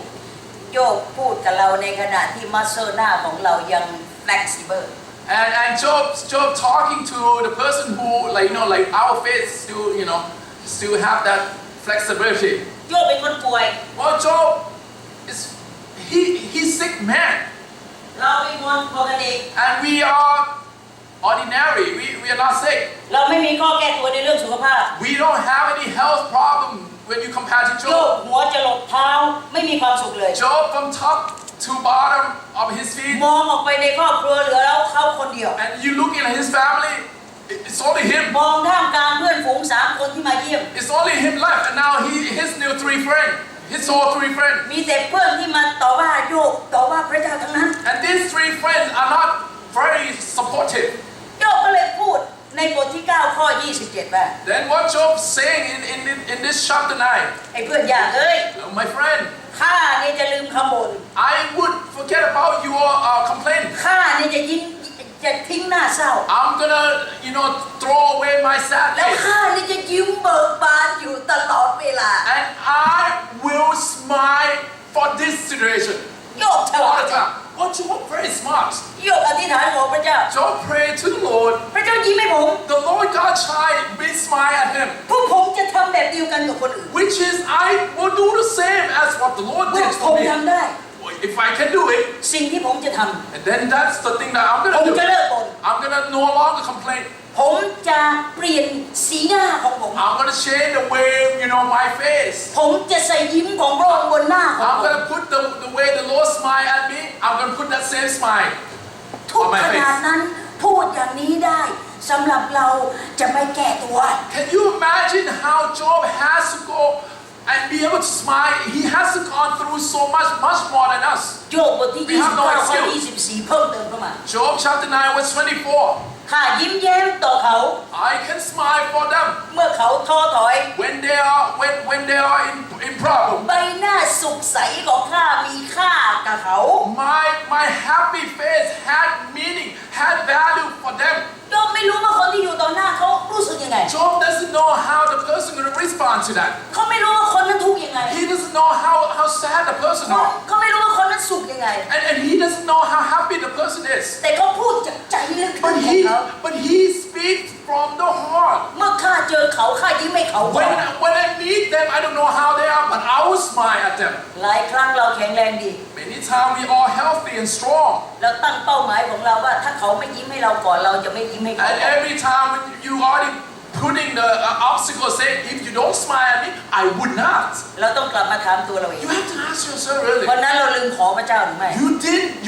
โยบพูดกับเราในขณะที่มัสเซอร์หน้าของเรายัง flexible And Job talking to the person who like our faith still have that flexibility. โยบเป็นคนป่วย Well, Job he's sick man. เราเป็นคนปกติ And we are ordinary. We are not sick. เราไม่มีข้อแก้ตัวในเรื่องสุขภาพ We don't have any health problem when you compare to โยบ Job. หัวจะหลดเท้าไม่มีความสุขเลย Job from top to bottom of his feet. มองออกไปในครอบครัวเหลือแล้วเขาคนเดียว And you look at his family, it's only him. มองท่ามกลางเพื่อนฝูง3 คนที่มาเยี่ยม It's only him left, and now his new 3 friends, his whole 3 friends. มีแต่เพื่อนที่มาต่อว่าโยบต่อว่าพระเจ้าทั้งนั้น And these 3 friends are not very supportive. โยบก็เลยพูดในบทที่9ข้อ27ว่า Then what Job's saying in this chapter 9, ไอ้เพื่อนอยากเอ้ย my friend, ข้าเนี่ยจะลืมคำบ่น I would forget about your complaint. ข้าเนี่ยจะทิ้งหน้าเศร้า I'm gonna, throw away my แล้ว sadness. ข้านี่จะยิ้มเบิกบานอยู่ตลอดเวลา And I will smile for this situation. โยบฉลา All ด the time. Well, Job very smart. โยบอธิษฐานขอพระเจ้า Job prayed to the Lord. พระเจ้ายิ้มให้ผม The Lord God tried, we smile at him. พวกผมจะทำแบบเดียวกันกับคนอื่น Which is, I will do the same as what the Lord เมื่อ did ผ for ม me. ทำได้ If I can do it, สิ่งที่ผมจะท and then that's the thing that I'm ำผ gonna ม do. จะเลิกบ่น I'm gonna no longer complain. ผมจะเปลี่ยนสีหน้าของผม I'm gonna change the way, my face. ผมจะใส่ยิ้มของพระองค์บนหน้าของ I'm ผม gonna put the way the Lord smile at me, I'm gonna put that same smile ทุก on my ขนาด face. นั้นพูดอย่างนี้ได้สำหรับเราจะไม่แก้ตัว Can you imagine how Job has to go and be able to smile? He has to gone through so much more than us. โยบบทที่ We have no 29 ข้อ excuse. 24 เพิ่มเติมเข้ามา Job chapter 9 verse 24. ข้ายิ้มแย้มต่อเขา I can smile for them เมื่อเขาท้อถอย when they are in problem. ใบหน้าสุขใสของข้ามีค่ากับเขา My happy face had meaning, had value for them. โยบไม่รู้ว่าคนที่อยู่ต่อหน้าเขารู้สึกยังไง Job doesn't know how the person going to respond to that. เขาไม่รู้ว่าคนนั้นทุกข์ยังไง He doesn't know how sad the person are. เขาไม่รู้ว่าคนนั้นสุขยังไง And he doesn't know how happy the person is. แต่เขาพูดจากใจลึกๆของเขา But he speaks from the heart. เมื่อข้าเจอเขาข้ายิ้มให้เขาก่อน When I meet them, I don't know how they are, but I will smile at them. หลายครั้งเราแข็งแรงดี Many times we are healthy and strong. เราตั้งเป้าหมายของเราว่าถ้าเขาไม่ยิ้มให้เราก่อนเราจะไม่ยิ้มให้เขา And every time when you already putting the obstacle, say, if you don't smile at me, I would not. เราต้องกลับมาถามตัวเราเอง You have to ask yourself really. วันนั้นเราลืมขอพระเจ้าหรือไม่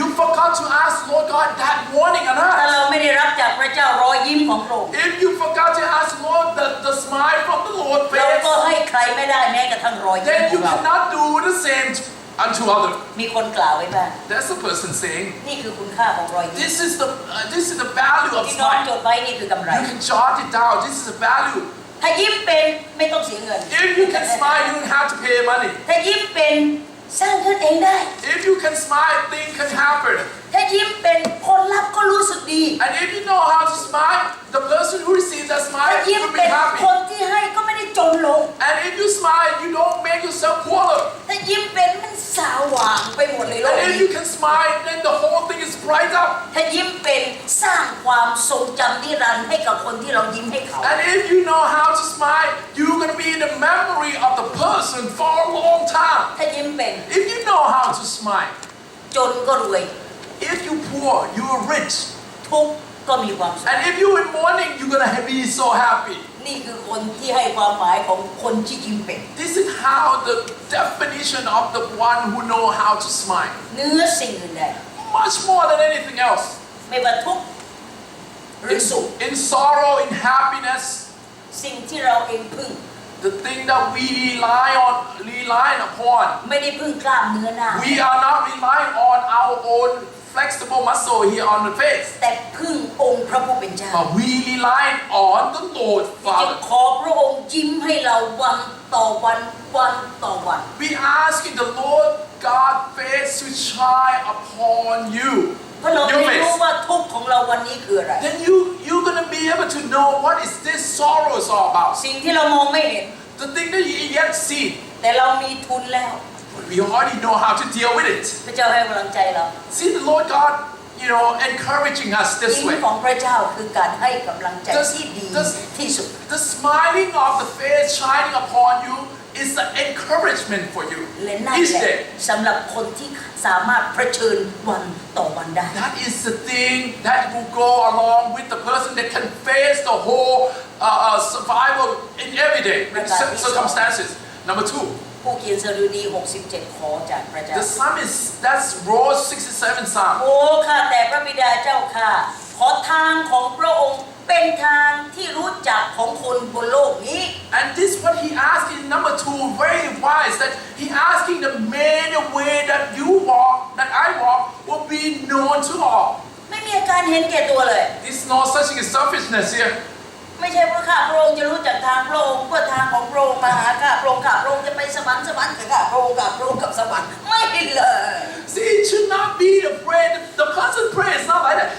You forgot to ask Lord God that morning or ถ้า not. เราไม่ได้รับจากพระเจ้ารอยยิ้มของพระองค์ If you forgot to ask Lord the smile from the Lord เราก็ face, ให้ใครไม่ได้แม้กระทั่งรอยยิ้ม then ข you องเรา cannot do the same unto others. มีคนกล่าวไว้บ้าง That's the person saying, นี่คือคุณค่าของรอยยิ้ม this is the value of ที่น้อง smile. จดไว้นี่คือกำไร You can jot it down. This is the value. ถ้ายิ้มเป็นไม่ต้องเสียเงิน If you can smile, you don't have to pay money. ถ้ายิ้มเป็นสร้างขึ้นเองได้ If you can smile, things can happen. ถ้ายิ้มเป็นคนรับก็รู้สึกดี And if you know how to smile, the person who receives that ถ้า smile ยิ้ม will เป็ be น happy. คนที่ให้ก็ไม่ได้จนลง And if you smile, you don't make yourself poorer. ถ้ายิ้มเป็นมันสว่างไปหมดเลยโลก And นี้ if you can smile, then the whole thing is bright up. ถ้ายิ้มเป็นสร้างความทรงจำนิรันดร์ให้กับคนที่เรายิ้มให้เขา And if you know how to smile, you're going to be in the memory of the person for a long time. ถ้ายิ้มเป็น If you know how to smile, จนก็รวย if you poor, you're rich. ทุกข์ก็มีความสุข And if you're in mourning, you're going to be so happy. นี่คือคนที่ให้ความหมายของคนที่ยิ้มเป็น This is how the definition of the one who know how to smile. เนื้อสิ่งอื่นใด Much more than anything else. ไม่ว่าทุกข์หรือสุข In sorrow, in happiness, สิ่งที่เราเองพึ่ง the thing that we rely upon. ไม่ได้พึ่งกล้ามเนื้อหน้า We are not relying on our own flexible muscle here on the face, แต่พึ่งองค์พระผู้เป็นเจ้า but we rely on the Lord จะ Father. ขอพระองค์ยิ้มให้เราวันต่อวันวันต่อวัน We asking the Lord God face to shine upon you. เพราะเรา Your ไม่รู้ face. ว่าทุกข์ของเราวันนี้คืออะไร Then you're gonna be able to know what is this sorrow is all about. สิ่งที่เรามองไม่เห็น The thing that you yet see, แต่เรามีทุนแล้ว but we already know how to deal with it. พระเจ้าให้กำลังใจเรา See the Lord God, encouraging us ยิ้ this ม way. ของพระเจ้าคือการให้กำลังใจที่ดีที่สุด The smiling of the face shining upon you is the encouragement for you และนั่น each แหละ day. สำหรับคนที่สามารถเผชิญวันต่อวันได้ That is the thing that will go along with the person that can face the whole survival in everyday circumstances. Number 2, ผู้เขียนสดุดี67ขอจากพระเจ้า the psalmist, that's Rose 67 Psalm. โอ้ข้าแต่พระบิดาเจ้าค่ะขอทางของพระองค์เป็นทางที่รู้จักของคนบนโลกนี้ And this what he asked in number 2, very wise, that he asking the main way that you walk, that I walk, will be known to all. ไม่มีอาการเห็นแก่ตัวเลย There's no such thing as selfishness here. ไม่ใช่ว่าข้าพระองค์จะรู้จักทางพระองค์เพื่อทางของพระองค์มาหาข้าพระองค์จะไปสวรรค์กับข้าพระองค์กับสวรรค์ไม่เลย See, it should not be afraid. The person pray is not like that.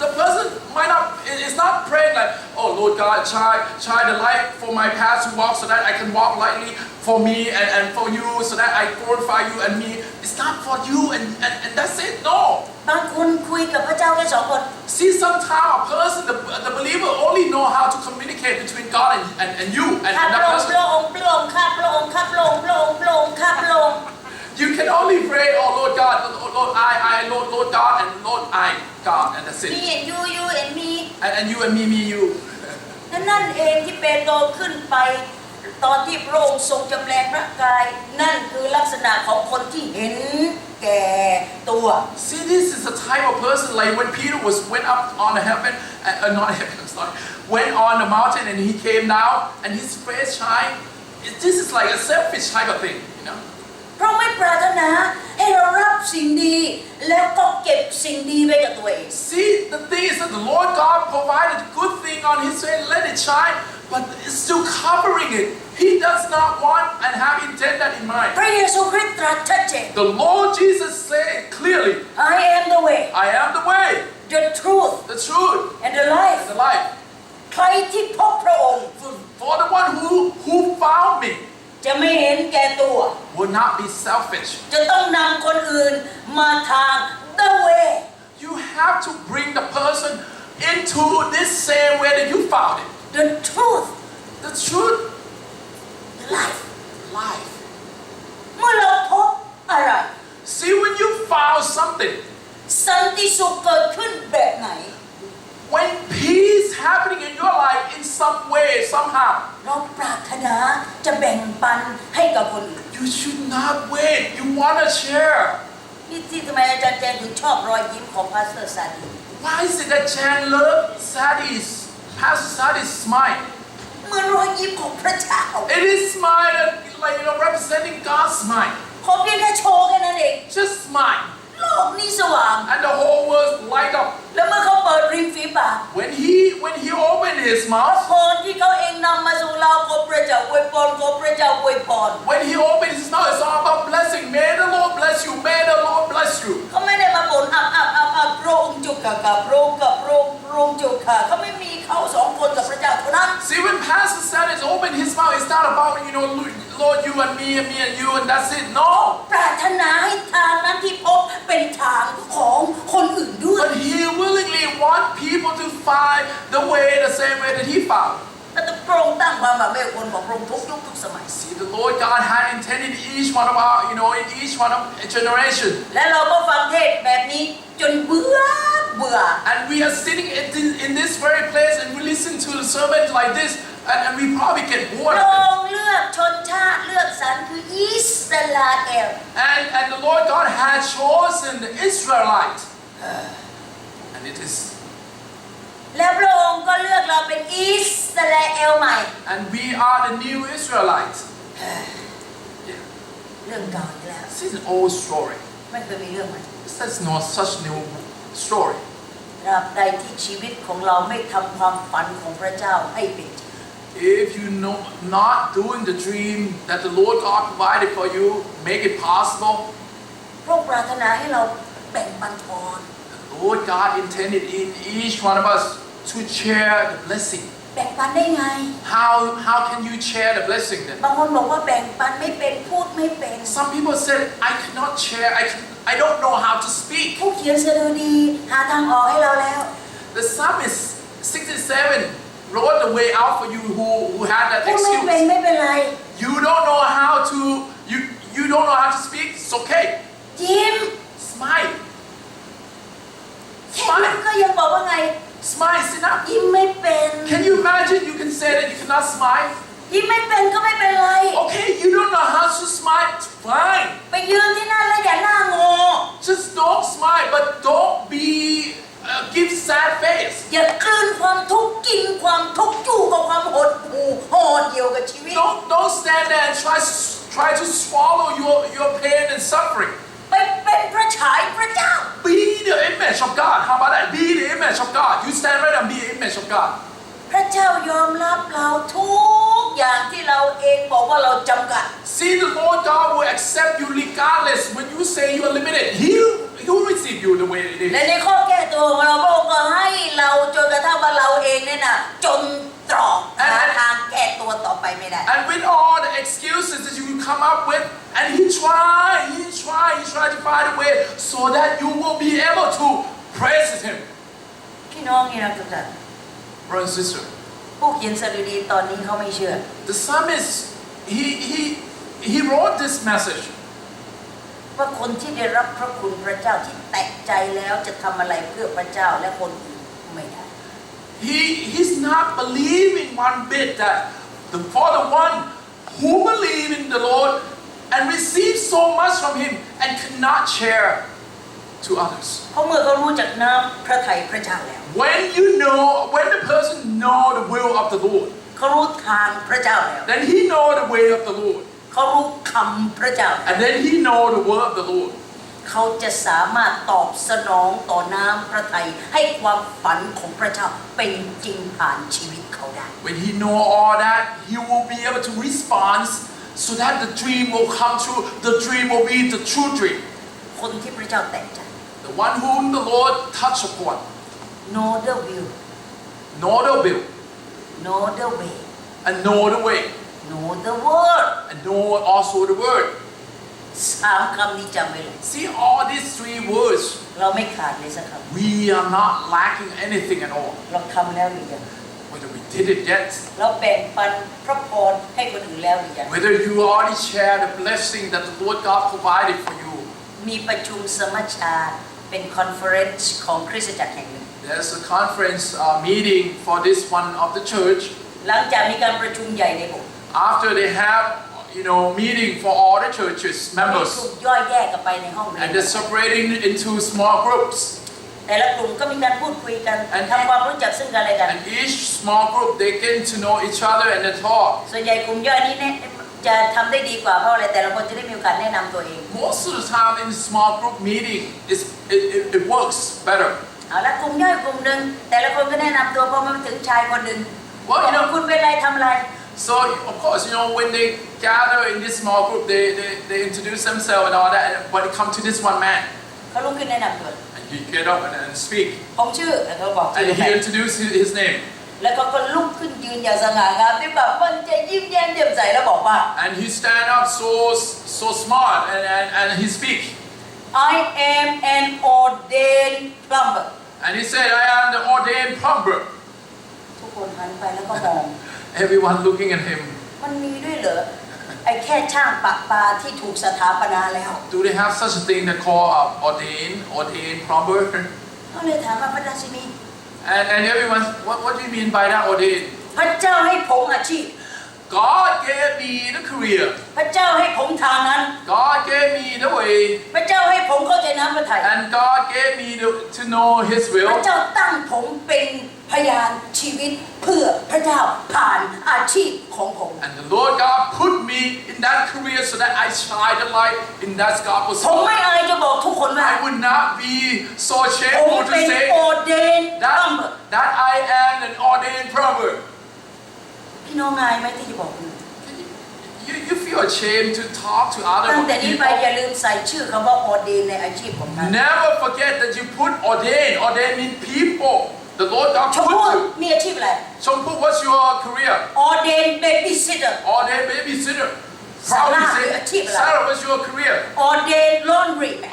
The person might not. It's not praying like, oh Lord God, shine the light for my path to walk, so that I can walk lightly for me and for you, so that I glorify you and me. It's not for you and that's it. No. บางคนคุยกับพระเจ้าแค่2 คน See, sometimes a person, the believer, only know how to communicate between God and you and ข้าพ that ระองค์ person. พระองค์ข้าพระองค์ข้าพระองค์พระองค์พระองค์ข้าพระองค์ You can only pray, oh Lord God, Lord I, Lord God, and Lord I, God, and that's it. me and you and me And you and me, you. นั่นเองที่เปโตรขึ้นไปตอนที่พระองค์ทรงจำแรงพระกายนั่นคือลักษณะของคนที่เห็นแก่ตัว See, this is the type of person like when Peter went up on the heaven, not heaven, I'm sorry, went on the mountain and he came down and his face shine. This is like a selfish type of thing, you know. เพราะไม่ปรารถนาให้เรารับสิ่งดีแล้วก็เก็บสิ่งดีไว้กับตัวเอง See, the thing is that the Lord God provided good thing on his way, let it shine, but it's still covering it. He does not want and have intent that in mind. พระเยซูคริสต์ตรัสชัดเจน The Lord Jesus said clearly, I am the way I am the way, the truth the truth, and the life and the life. ใครที่พบพระองค์ For the one who found me จะไม่เห็นแก่ตัว will not be selfish. จะต้องนำคนอื่นมาทาง the way You have to bring the person into this same way that you found it. the truth The truth, the life life. เมื่อเราพบอะไร See, when you found something, สันติสุขเกิดขึ้นแบบไหน when peace happening in your life in some way, somehow, เราปรารถนาจะแบ่งปันให้กับคนอื่น you should not wait. You want to share. นี่ที่ทำไมอาจารย์แจงถึงชอบรอยยิ้มของพาสเตอร์ซาดี Why is it that Jan loved Pastor Sadie's smile? เหมือนรอยยิ้มของพระเจ้า It is smile that, like, representing God's smile. ขอเพียงแค่โชว์แค่นั้นเอง Just smile. โลกนี้สว่าง And the whole world light up. แล้วเมื่อเขาเปิดริมฝีปาก When he opened his พระ mouth, พรที่เขาเองนำมาสู่เราขอพระเจ้าอวยพรขอพระเจ้าอวยพร when he opened his mouth, it's all about blessing. May the Lord bless you. May the Lord bless you. เขาไม่ได้มาบ่นพระองค์จุกกับพระองค์จุกค่ะเขาไม่มีเขา2 คนกับพระเจ้าเท่านั้น See, when Pastor Sadie opened his mouth, it's not about, Lord, you and me and you, and that's it. No. ปรารถนาให้ทางนั้นที่พบเป็นทางของคนอื่นด้วย But he willingly want people to find the way the same way that he found. แต่พระองค์ตั้งความหวังไว้กับคนของพระองค์ทุกยุคทุกสมัย See, the Lord God had intended each one of our, in each one of a generation. และเราก็ฟังเทศแบบนี้จนเบื่อ And we we are sitting in this very place and we listen to the sermon like this, and we probably get พ bored ระ of อ it. งค์เลือกชนชาติเลือกสรรคืออิสราเอล And the Lord God had chosen the Israelite. And it is, แล้วพระองค์ก็เลือกเราเป็นอิสราเอลใหม่ and we are the new Israelites. เรื่องเก่าอีกแล้ว This is an old story. ไม่เคยมีเรื่องใหม่ This is not such new story. ตราบใดที่ชีวิตของเราไม่ทำความฝันของพระเจ้าให้เป็นจริง If you know not doing the dream that the Lord God provided for you, make it possible. พระองค์ปรารถนาให้เราแบ่งปันพร The Lord God intended in each one of us to share the blessing. แบ่งปันได้ไง How can you share the blessing then? บางคนบอกว่าแบ่งปันไม่เป็นพูดไม่เป็น Some people said, I cannot share. I don't know how to speak. ผู้เขียนสดุดีหาทางออกให้เราแล้ว The psalmist 67 wrote the way out for you who had that พูดไม่เป็น excuse. ไม่เป็นไร You don't know how to you don't know how to speak. It's okay. ยิ้ม Smile. แค่นั้นก็ยังบอกว่าไง Smile is enough. ยิ้มไม่เป็น Can you imagine you can say that you cannot smile? ยิ้มไม่เป็นก็ไม่เป็นไร Okay, you don't know how to smile. It's fine. ไปยืนที่นั่นแล้วอย่าหน้างอ Just don't smile, but don't be give sad face. อย่ากลืนความทุกข์กินความทุกข์จู่กับความหดหู่ห่อเดียวกับชีวิต Don't stand there and try to swallow your pain and suffering. ไปเป็นพระฉายพระเจ้า Be the image of God. How about that? Be the image of God. You stand right and be the image of God. พระเจ้ายอมรับเราทุกอย่างที่เราเองบอกว่าเราจำกัด See, the Lord God will accept you regardless. When you say you are limited, He'll receive you the way it และ is. ในข้อแก้ตัวของเราพระองค์ก็ให้เราจนกระทั่งว่าเราเองเนี่ยนะจนตรอกหาทางแก้ตัวต่อไปไม่ได้ And with all the excuses that you come up with, and He tried to find a way so that you will be able to praise Him. พี่น้องนี่นะทุกท่าน Brother and sister, ผู้เขียนสดุดีตอนนี้เขาไม่เชื่อ the psalmist, he wrote this message. ว่าคนที่ได้รับพระคุณพระเจ้าที่แตกใจแล้วจะทำอะไรเพื่อพระเจ้าและคนอื่นไม่ได้ He's not believing one bit that for the one who believe in the Lord and receive so much from Him and cannot share to others. เพราะเมื่อเขารู้จักน้ำพระทัยพระเจ้าแล้ว When the person know the will of the Lord, เขารู้ทางพระเจ้าแล้ว then he know the way of the Lord, เขารู้คำพระเจ้า and then he know the word of the Lord. เขาจะสามารถตอบสนองต่อน้ำพระทัยให้ความฝันของพระเจ้าเป็นจริงผ่านชีวิตเขาได้ When he know all that, he will be able to respond so that the dream will come true. The dream will be the true dream. คนที่พระเจ้าแต่งใจ The one whom the Lord touch upon, know the will know the will, know the way and know the way, know the word and know also the word. สามคำนี้จำไว้เลย See all these three words, เราไม่ขาดเลยสักค we are not lacking anything at all. ำเราทำแล้วหรือยัง Whether we did it yet, เราแบ่งปันพระพรให้คนอื่นแล้วหรือยัง whether you already share the blessing that the Lord God provided for you. มีประชุมสมัชชาเป็นคอนเฟอเรนซ์ของคริสตจักรแห่งหนึ่ง There's a conference meeting for this one of the church. หลังจากมีการประชุมใหญ่ในโบสถ์ After they have, meeting for all the churches ถู members, กย่อยแยกกันไปในห้องเรีย and น they're separating into small groups. แต่ละกลุ่มก็มีการพูดคุยกัน And ทำความรู้จักซึ่งกันและกัน And each small group they get to know each other and they talk. ส่วนใหญ่กลุ่มย่อยนี้เนี่ยจะทำได้ดีกว่าเพราะอะไรแต่ละคนจะได้มีโอกาสแนะนำตัวเอง Most of the time in small group meeting, it works better. เอาละกลุ่มย่อยกลุ่มหนึ่งแต่ละคนก็แนะนำตัวพอมาถึงชายคนหนึ่ง Well, บอกคุณเป็นอะไรทำอะไร So of course, when they gather in this small group, they introduce themselves and all that. And when it comes to this one man, เขาลุกขึ้นแนะนำตัว and he get up and speak, ผมชื่อแล้วเขาบอกชื่ and อ he introduce his name, แล้วเขาก็ลุกขึ้นยืนอย่างสง่างามที่แบบมันจะยิ้มแย้มแจ่มใสแล้วบอกว่า and he stand up so smart and he speak, I am an ordained plumber and he said, I am the ordained plumber. ทุกคนหันไปแล้วก็มอง Everyone looking at him. มันมีด้วยเหรอไอ้แค่ช่างปะปาที่ถูกสถาปนาแล้ว Do they have such a thing that call ordained plumber? ก็เลยถามว่าพระราชินี And everyone, what do you mean by that ordain? พระเจ้าให้ผมอาชีพ God gave me the career. พระเจ้าให้ผมทางนั้น God gave me the way. พระเจ้าให้ผมเข้าใจน้ำพระทัย And God gave me to know His พระ will. เจ้าตั้งผมเป็นพยานชีวิตเพื่อพระเจ้าผ่านอาชีพของผม And the Lord God put me in that career so that I shine the light in that gospel. ผมไม่อายจะบอกทุกคนว่า I would not be so ผม shameful to เป็น say โอเดนตัมเบอร์ that I am an ordained prophet. พี่น้องอายไหมที่จะบอกคุณ You feel ashamed to talk to other ตั้งแต่นี้ไป people. อย่าลืมใส่ชื่อคำว่าออเดนในอาชีพของท่าน Never forget that you put ordain. Ordain means people. The Lord God ชมพู่ put you. มีอาชีพอะไร Chompu, what's your career? ออเดนเบบี้ซิตเตอร์ Ordain babysitter. Proudly say, Sarah, what's your career? ออเดนลอนดรีแมน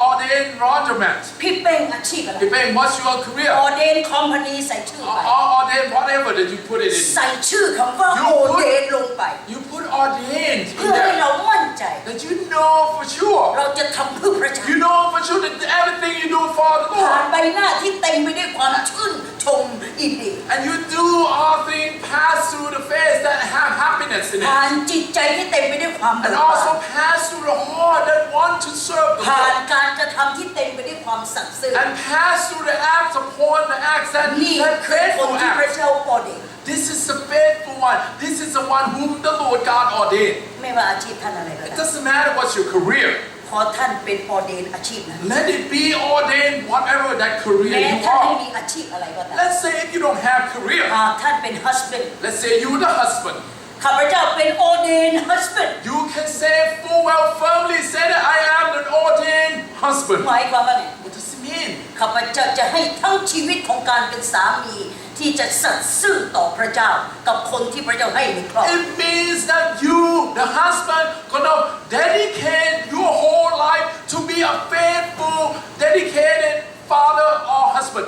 Ordain laundromat. พี่เป้งอาชีพอะไร Depending, what's your career? ออเดนคอมพานีใส่ชื่อไป Ordain whatever that you put it in. ใส่ชื่อคำว่าออเดนลงไป You put ordained เพื่ in อให้ there. เรามั่นใจ That you know for sure. เราจะทำเพื่อพระเจ้า You know for sure that everything you do for the ผ่าน Lord. ใบหน้าที่เต็มไปด้วยความชื่นชมยินดี And you do all things pass through the face that have happiness in ผ่าน it. จิตใจที่เต็มไปด้วยความเบิ And กบาน also pass through the heart that want to serve the ผ่าน Lord. การกระทำที่เต็มไปด้วยความสัตย์ซื่อ And pass through the acts upon the acts that นี่ that คือคน faithful ที่พระ acts. เจ้าออเดน This is the faithful one. This is the one whom the Lord God ordained. ไม่ว่าอาชีพท่านอะไรก็ It ตาม doesn't matter what's your career. ขอท่านเป็นออเดนอาชีพนั้น Let it be ordained whatever that แม้ career you ท่านไม่ are. มีอาชีพอะไรก็ตาม Let's say if you don't have career. หากท่านเป็น husband Let's say you're the husband. ข้าพเจ้าเป็น ordained husband You can say full well firmly say that I am an ordained husband. หมายความว่าไง What does it mean? ข้าพเจ้าจะให้ทั้งชีวิตของการเป็นสามีที่จะสัตย์ซื่อต่อพระเจ้ากับคนที่พระเจ้าให้ในครอบครัว It means that you, the husband, gonna dedicate your whole life to be a faithful, dedicated father or husband.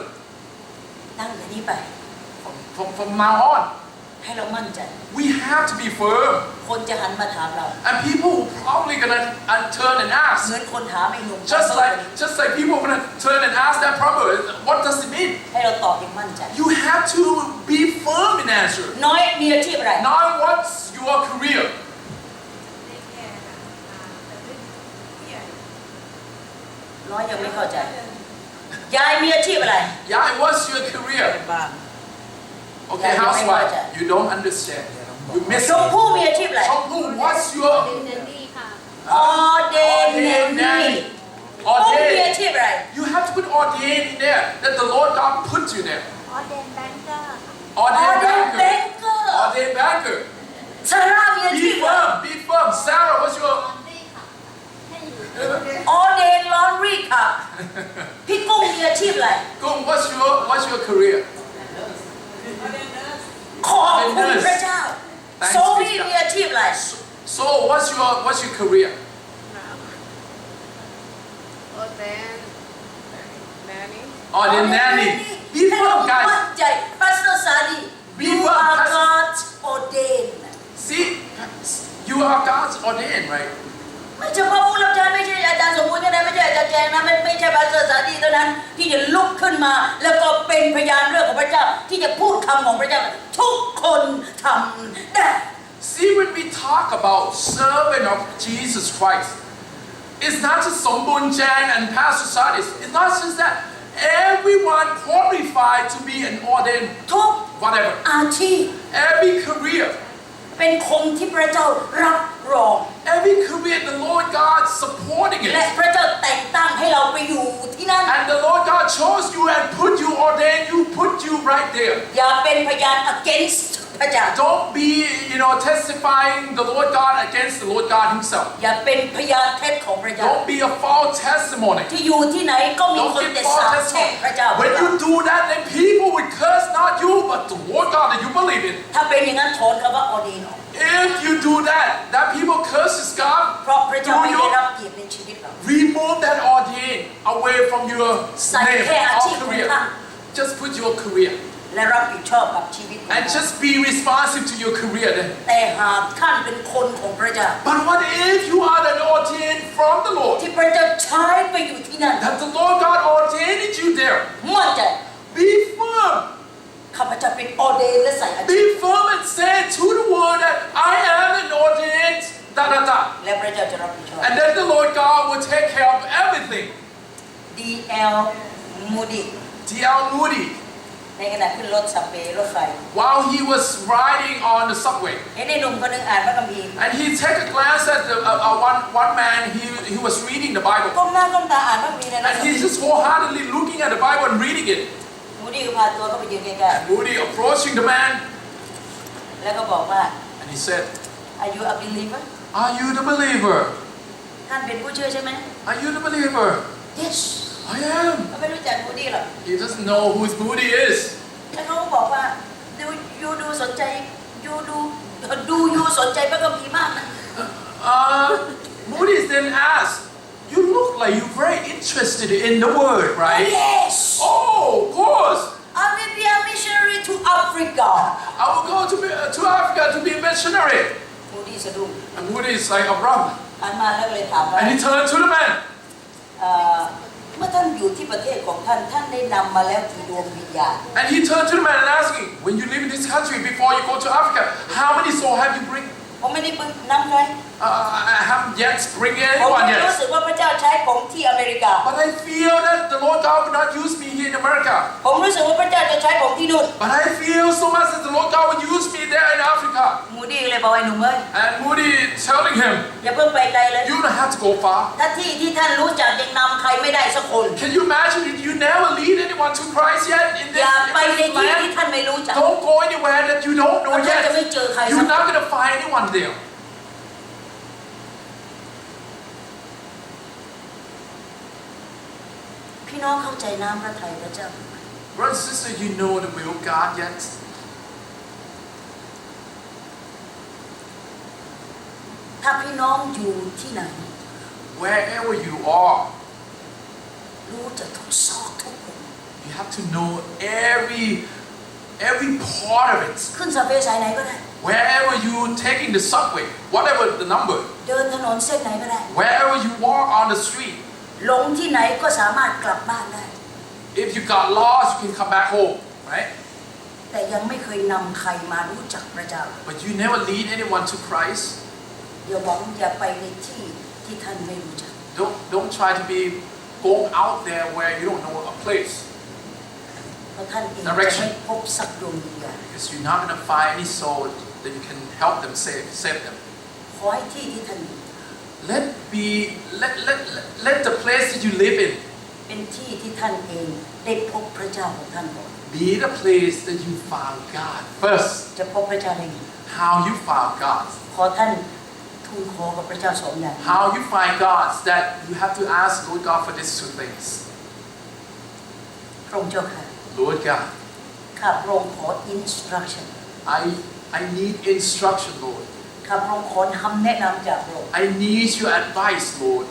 ตั้งแต่นี้ไป From now on, ให้เรามั่นใจ we have to be firm. คนจะหันมาถามเรา And people will probably gonna turn and เหมื ask. อนคนถามไอ้หนุ่ม Just like people are gonna turn and ask that prophet, what does it mean? ให้เราตอบอย่างมั่นใจ You have to be firm in answer. น้อยมีอาชีพอะไร Not what's your career. น้อยยังไม่เข้าใจ ยายมีอาชีพอะไร Yeah, what's your career? Okay, Yeah, housewife. yeah. You don't understand. You miss ชม it. พู่มีอาชีพอะไร Chompu, what's your ออเดนเนนี่ผมมีอา ordained? ชีพอะไร You have to put ordained in there. That the Lord God put you there. ออเดน Ordained แบง banker. เกอร์ Ordained banker. ซาร่ามีอาชี Be พอะไร firm. Be firm. Sarah, what's your ออเดนลอนรีค่ะพี่กุ้งมีอาชีพอะไร Gung, what's your career? ขอบคุณพระเจ้า Thanks โซลี่ be to God. มีอาชีพอะไร So what's your career? Ordained nanny. Be ให้เรา firm, มั่น guys. ใจ Pastor Sadi Be you firm, are Pastor. God's ordained See, you are God's ordained, right? ไม่เฉพาะผู้รับใช้ไม่ใช่อาจารย์สมบูรณ์ก็ได้ไม่ใช่อาจารย์แจงนะไม่ใช่ Pastor Sadi เท่านั้นที่จะลุกขึ้นมาแล้วก็เป็นพยานเรื่องของพระเจ้าที่จะพูดคำของพระเจ้าทุกคนทำได้ See, when we talk about servant of Jesus Christ, it's not just Sombun Chang and Pastor Sadis. It's not just that. Everyone qualified to be an ordained ทุก whatever. อาชีพ Every career. เป็นคนที่พระเจ้ารับรอง Every career, the Lord God supporting และ it. พระเจ้าแต่งตั้งให้เราไปอยู่ที่นั่น And the Lord God chose you and put you ordained. You put you right there. อย่าเป็นพยาน against พระเจ้า Don't be, testifying the Lord God against the Lord God Himself. อย่าเป็นพยานเท็จของพระเจ้า Don't be a false testimony. ที่อยู่ที่ไหนก็มี Don't คน give แต่ false สาปแช่ง testimony. พระเจ้า When you do that, then people would curse not you, but the Lord God that you believe in. ถ้าเป็นอย่างนั้นถอนคำว่าออเดนออก If you do that people curses God, เพราะพระเจ้า do ไม่ได้ you รับเกียรติในชีวิตเรา remove that ordain away from your ใส่ name แค่อาชี or พของ career. ท่าน Just put your career. และรับผิดชอบกับชีวิตของ and ท่าน just be responsive to your career then. แต่หากท่านเป็นคนของพระเจ้า But what if you are an ordained from the Lord? ที่พระเจ้าใช้ไปอยู่ที่นั่น That the Lord God ordained you there. มั่นใจ Be firm. ข้าพเจ้าเป็นออเดนและใส่อาชี Be พ firm and say to the word that I am an ordained da da da. และพระเจ้าจะรับผิดชอบ And then the Lord God will take care of everything. D.L. Moody D.L. Moody, ในขณะขึ้นรถสับเวย์รถไฟ while he was riding on the subway, เห็นไอ้หนุ่มคนหนึ่งอ่านพระคัมภีร์ and he took a glance at one man, he was reading the Bible. ก้มหน้าก้มตาอ่านพระคัมภีร์ในรถ And he's just wholeheartedly looking at the Bible and reading it. มูดี้ก็พาตัวเข้าไปยืนใกล้ And Moody approaching the man, ๆแล้วก็บอกว่า and he said, Are you a believer Are you the believer? ท่านเป็นผู้เชื่อใช่ไหม Are you the believer? Yes I am. เขาไม่รู้จักมูดี้หรอก He doesn't know who Moody is. แล้วเขาก็บอกว่าดูสนใจยูสนใจพระคัมภีร์มากนะ Moody then asked, You look like you're very interested in the word, right? Yes Oh, of course. I will be a missionary to Africa I will go to Africa to be a missionary. มูดี้สะดุ้ง And Moody is like, Abraham. หันมาแล้วเลยถามว่า And he turned to the man. เมื่อท่านอยู่ที่ประเทศของท่านได้นำมาแล้วกี่ดวงวิญญาณ And he turned to the man and asked him, When you live in this country, before you go to Africa, how many souls have you bring? ผมไม่ได้นำใคร I haven't yet bring ผม anyone ไม่รู้ yet. สึกว่าพระเจ้าใช้ผมที่อเมริกา But I feel that the Lord God will not use me here in America. ผมรู้สึกว่าพระเจ้าจะใช้ผมที่นู่น But I feel so much that the Lord God will use me there in Africa. มูดี้เลยบอกไอ้หนุ่มเอ้ย And Moody telling him, อย่าเพิ่งไปไกลเลย You don't have to go far. ถ้าที่ท่านรู้จักยังนำใครไม่ได้สักคน Can you imagine that you never lead anyone to Christ yet in อย่า this ไปในที่ที่ land? ท่านไม่รู้จัก Don't go anywhere that you don't know ท่านจะไม่ yet. เจอใครสัก You're not going to find anyone there. พี่น้องเข้าใจน้ำพระทัยพระเจ้า Brother and sister, you know the will of God yet? ถ้าพี่น้องอยู่ที่ไหน Wherever you are, รู้จะทุกซอกทุกมุม you have to know every part of it. ขึ้นสับเวย์สายไหนก็ได้ Wherever you taking the subway, whatever the number, เดินถนนเส้นไหนก็ได้ wherever you walk on the street, หลงที่ไหนก็สามารถกลับบ้านได้ if you got lost, you can come back home, right? แต่ยังไม่เคยนำใครมารู้จักพระเจ้า But you never lead anyone to Christ. อย่าไปในที่ที่ท่านไม่รู้จัก Don't try to be going out there where you don't know a place. เพราะท่านเองจะ Direction. ไม่พบสักดวงวิญญาณ Because you're not going to find any soul that you can help them save them. ขอให้ที่ที่ท่านอยู่ Let the place that you live in เป็นที่ที่ท่านเองได้พบพระเจ้าของท่านก่อน be the place that you found God first. จะพบพระเจ้าได้ไง How you found God. ขอท่านทูลขอกับพระเจ้าสองอย่าง How you find God is that you have to ask Lord God for these two things. พระองค์เจ้าค่ะ Lord God, ข้าพระองค์ขอ instruction I need instruction, Lord. ข้าพระองค์ขอคำแนะนำจากพระองค์ I need your advice, Lord.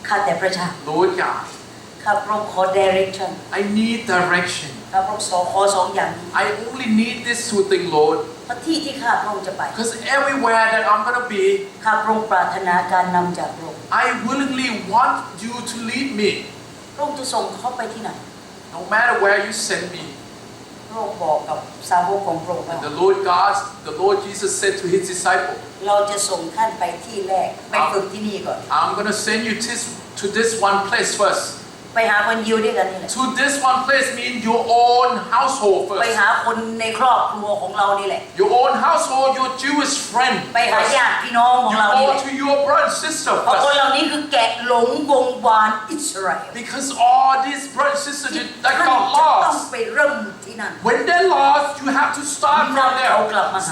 ข้าแต่พระเจ้า Lord God, ข้าพระองค์ขอ direction I need direction. ข้าพระองค์ขอสองอย่างนี้ I only need these two things, Lord. เพราะที่ที่ข้าพระองค์จะไป Because everywhere that I'm going to be, ข้าพระองค์ปรารถนาการนำจากพระองค์ I willingly want you to lead me. พระองค์จะส่งเขาไปที่ไหน No matter where you send me. พระองค์บอกกับสาวกของพระองค์ว่า The Lord Jesus said to his disciple, เราจะส่งท่านไปที่แรกไปฝึกที่นี่ก่อน I'm going to send you to this one place first. ไปหาคนยิวด้วยกันนี่แหละ To this one place means your own household ไป first. หาคนในครอบครัวของเรานี่แหละ Your own household, your Jewish friend ไปหา first. ญาติพี่น้องของ You เรานี่แห go ละ to your brother and sister เพราะคน first. เหล่านี้คือแกะหลงวงวานอิสราเอล Because all these brothers and sisters ที่ that ท่าน got จะต้อง lost, ไปเริ่มที่นั่น when they're lost, you have to start from there.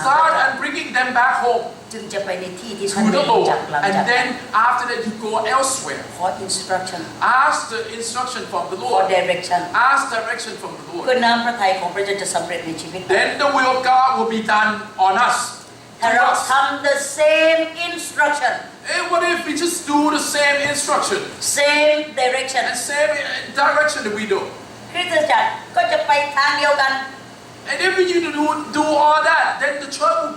Start and bringing them back home จึงจะไปในที่ที่ท่าน to ไม่ the รู้ Lord. จักหลัง And จาก then after that, you go elsewhere. ขอ instruction Ask the instruction from the ขอ Lord. direction Ask direction from the เพื่อ Lord. น้ำพระทัยของพระเจ้าจะสำเร็จในชีวิตเรา Then the will of God will be done on us. ถ้า To เรา us. ทำ the same instruction And what if we just do the same instruction same direction and same direction that we do? คริสตจักรก็จะไปทางเดียวกัน And if you do all that, then the church will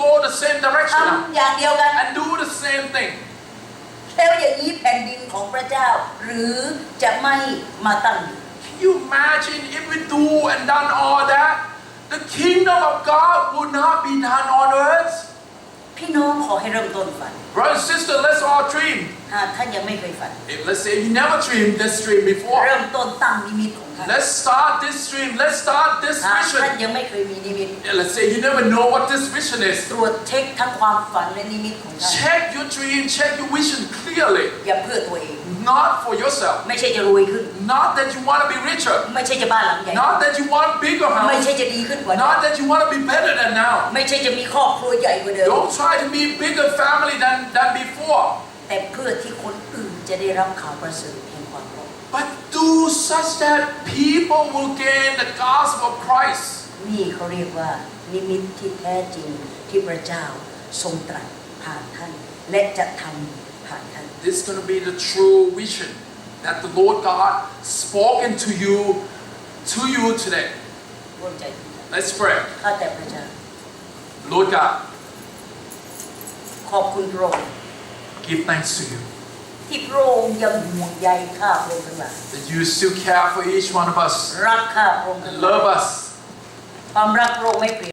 go the same direction ทำอย่างเดียวกัน and do the same thing. แล้วอย่างนี้แผ่นดินของพระเจ้า หรือจะไม่มาตั้งอยู่ Can you imagine if we do and done all that, the kingdom of God would not be done on earth? พี่น้องขอให้เริ่มต้นฝัน Brother and sister, let's all dream. หากท่านยังไม่เคยฝัน If, let's say you never dreamed this dream เริ่ before. มต้นตั้งนิมิตของท่าน Let's start this dream. Let's start this หากท่าน vision. ยังไม่เคยมีนิมิต Yeah, let's say you never know what this vision is. ตรวจเช็คทั้งความฝันและนิมิตของท่าน Check your dream, check your vision clearly. อย่าเพื่อตัวเอง Not for yourself. ไม่ใช่จะรวยขึ้น Not that you want to be richer. ไม่ใช่จะบ้านหลังใหญ่ Not that you want bigger ไม่ house. ใช่จะดีขึ้นกว่านี้ Not that you want to be better than now. ไม่ใช่จะมีครอบครัวใหญ่กว่าเดิม Don't try to be bigger family than before. แต่เพื่อที่คนอื่นจะได้รับข่าวประเสริฐแห่งความรอด But do such that people will gain the gospel of Christ. นี่เขาเรียกว่านิมิตที่แท้จริงที่พระเจ้าทรงตรัสผ่านท่าน และจะทำผ่านท่าน This is going to be the true vision that the Lord God spoken to you today. ร่วมใจ Let's pray. ข้าแต่พระเจ้า Lord God, ขอบคุณพระองค์ give thanks to you ที่พระองค์ยังห่วงใยข้าพระองค์ทั้งหลาย that you still care for each one of us รักข้าพระองค์ทั้งหลาย and love us. ความรักพระองค์ไม่เปลี่ยน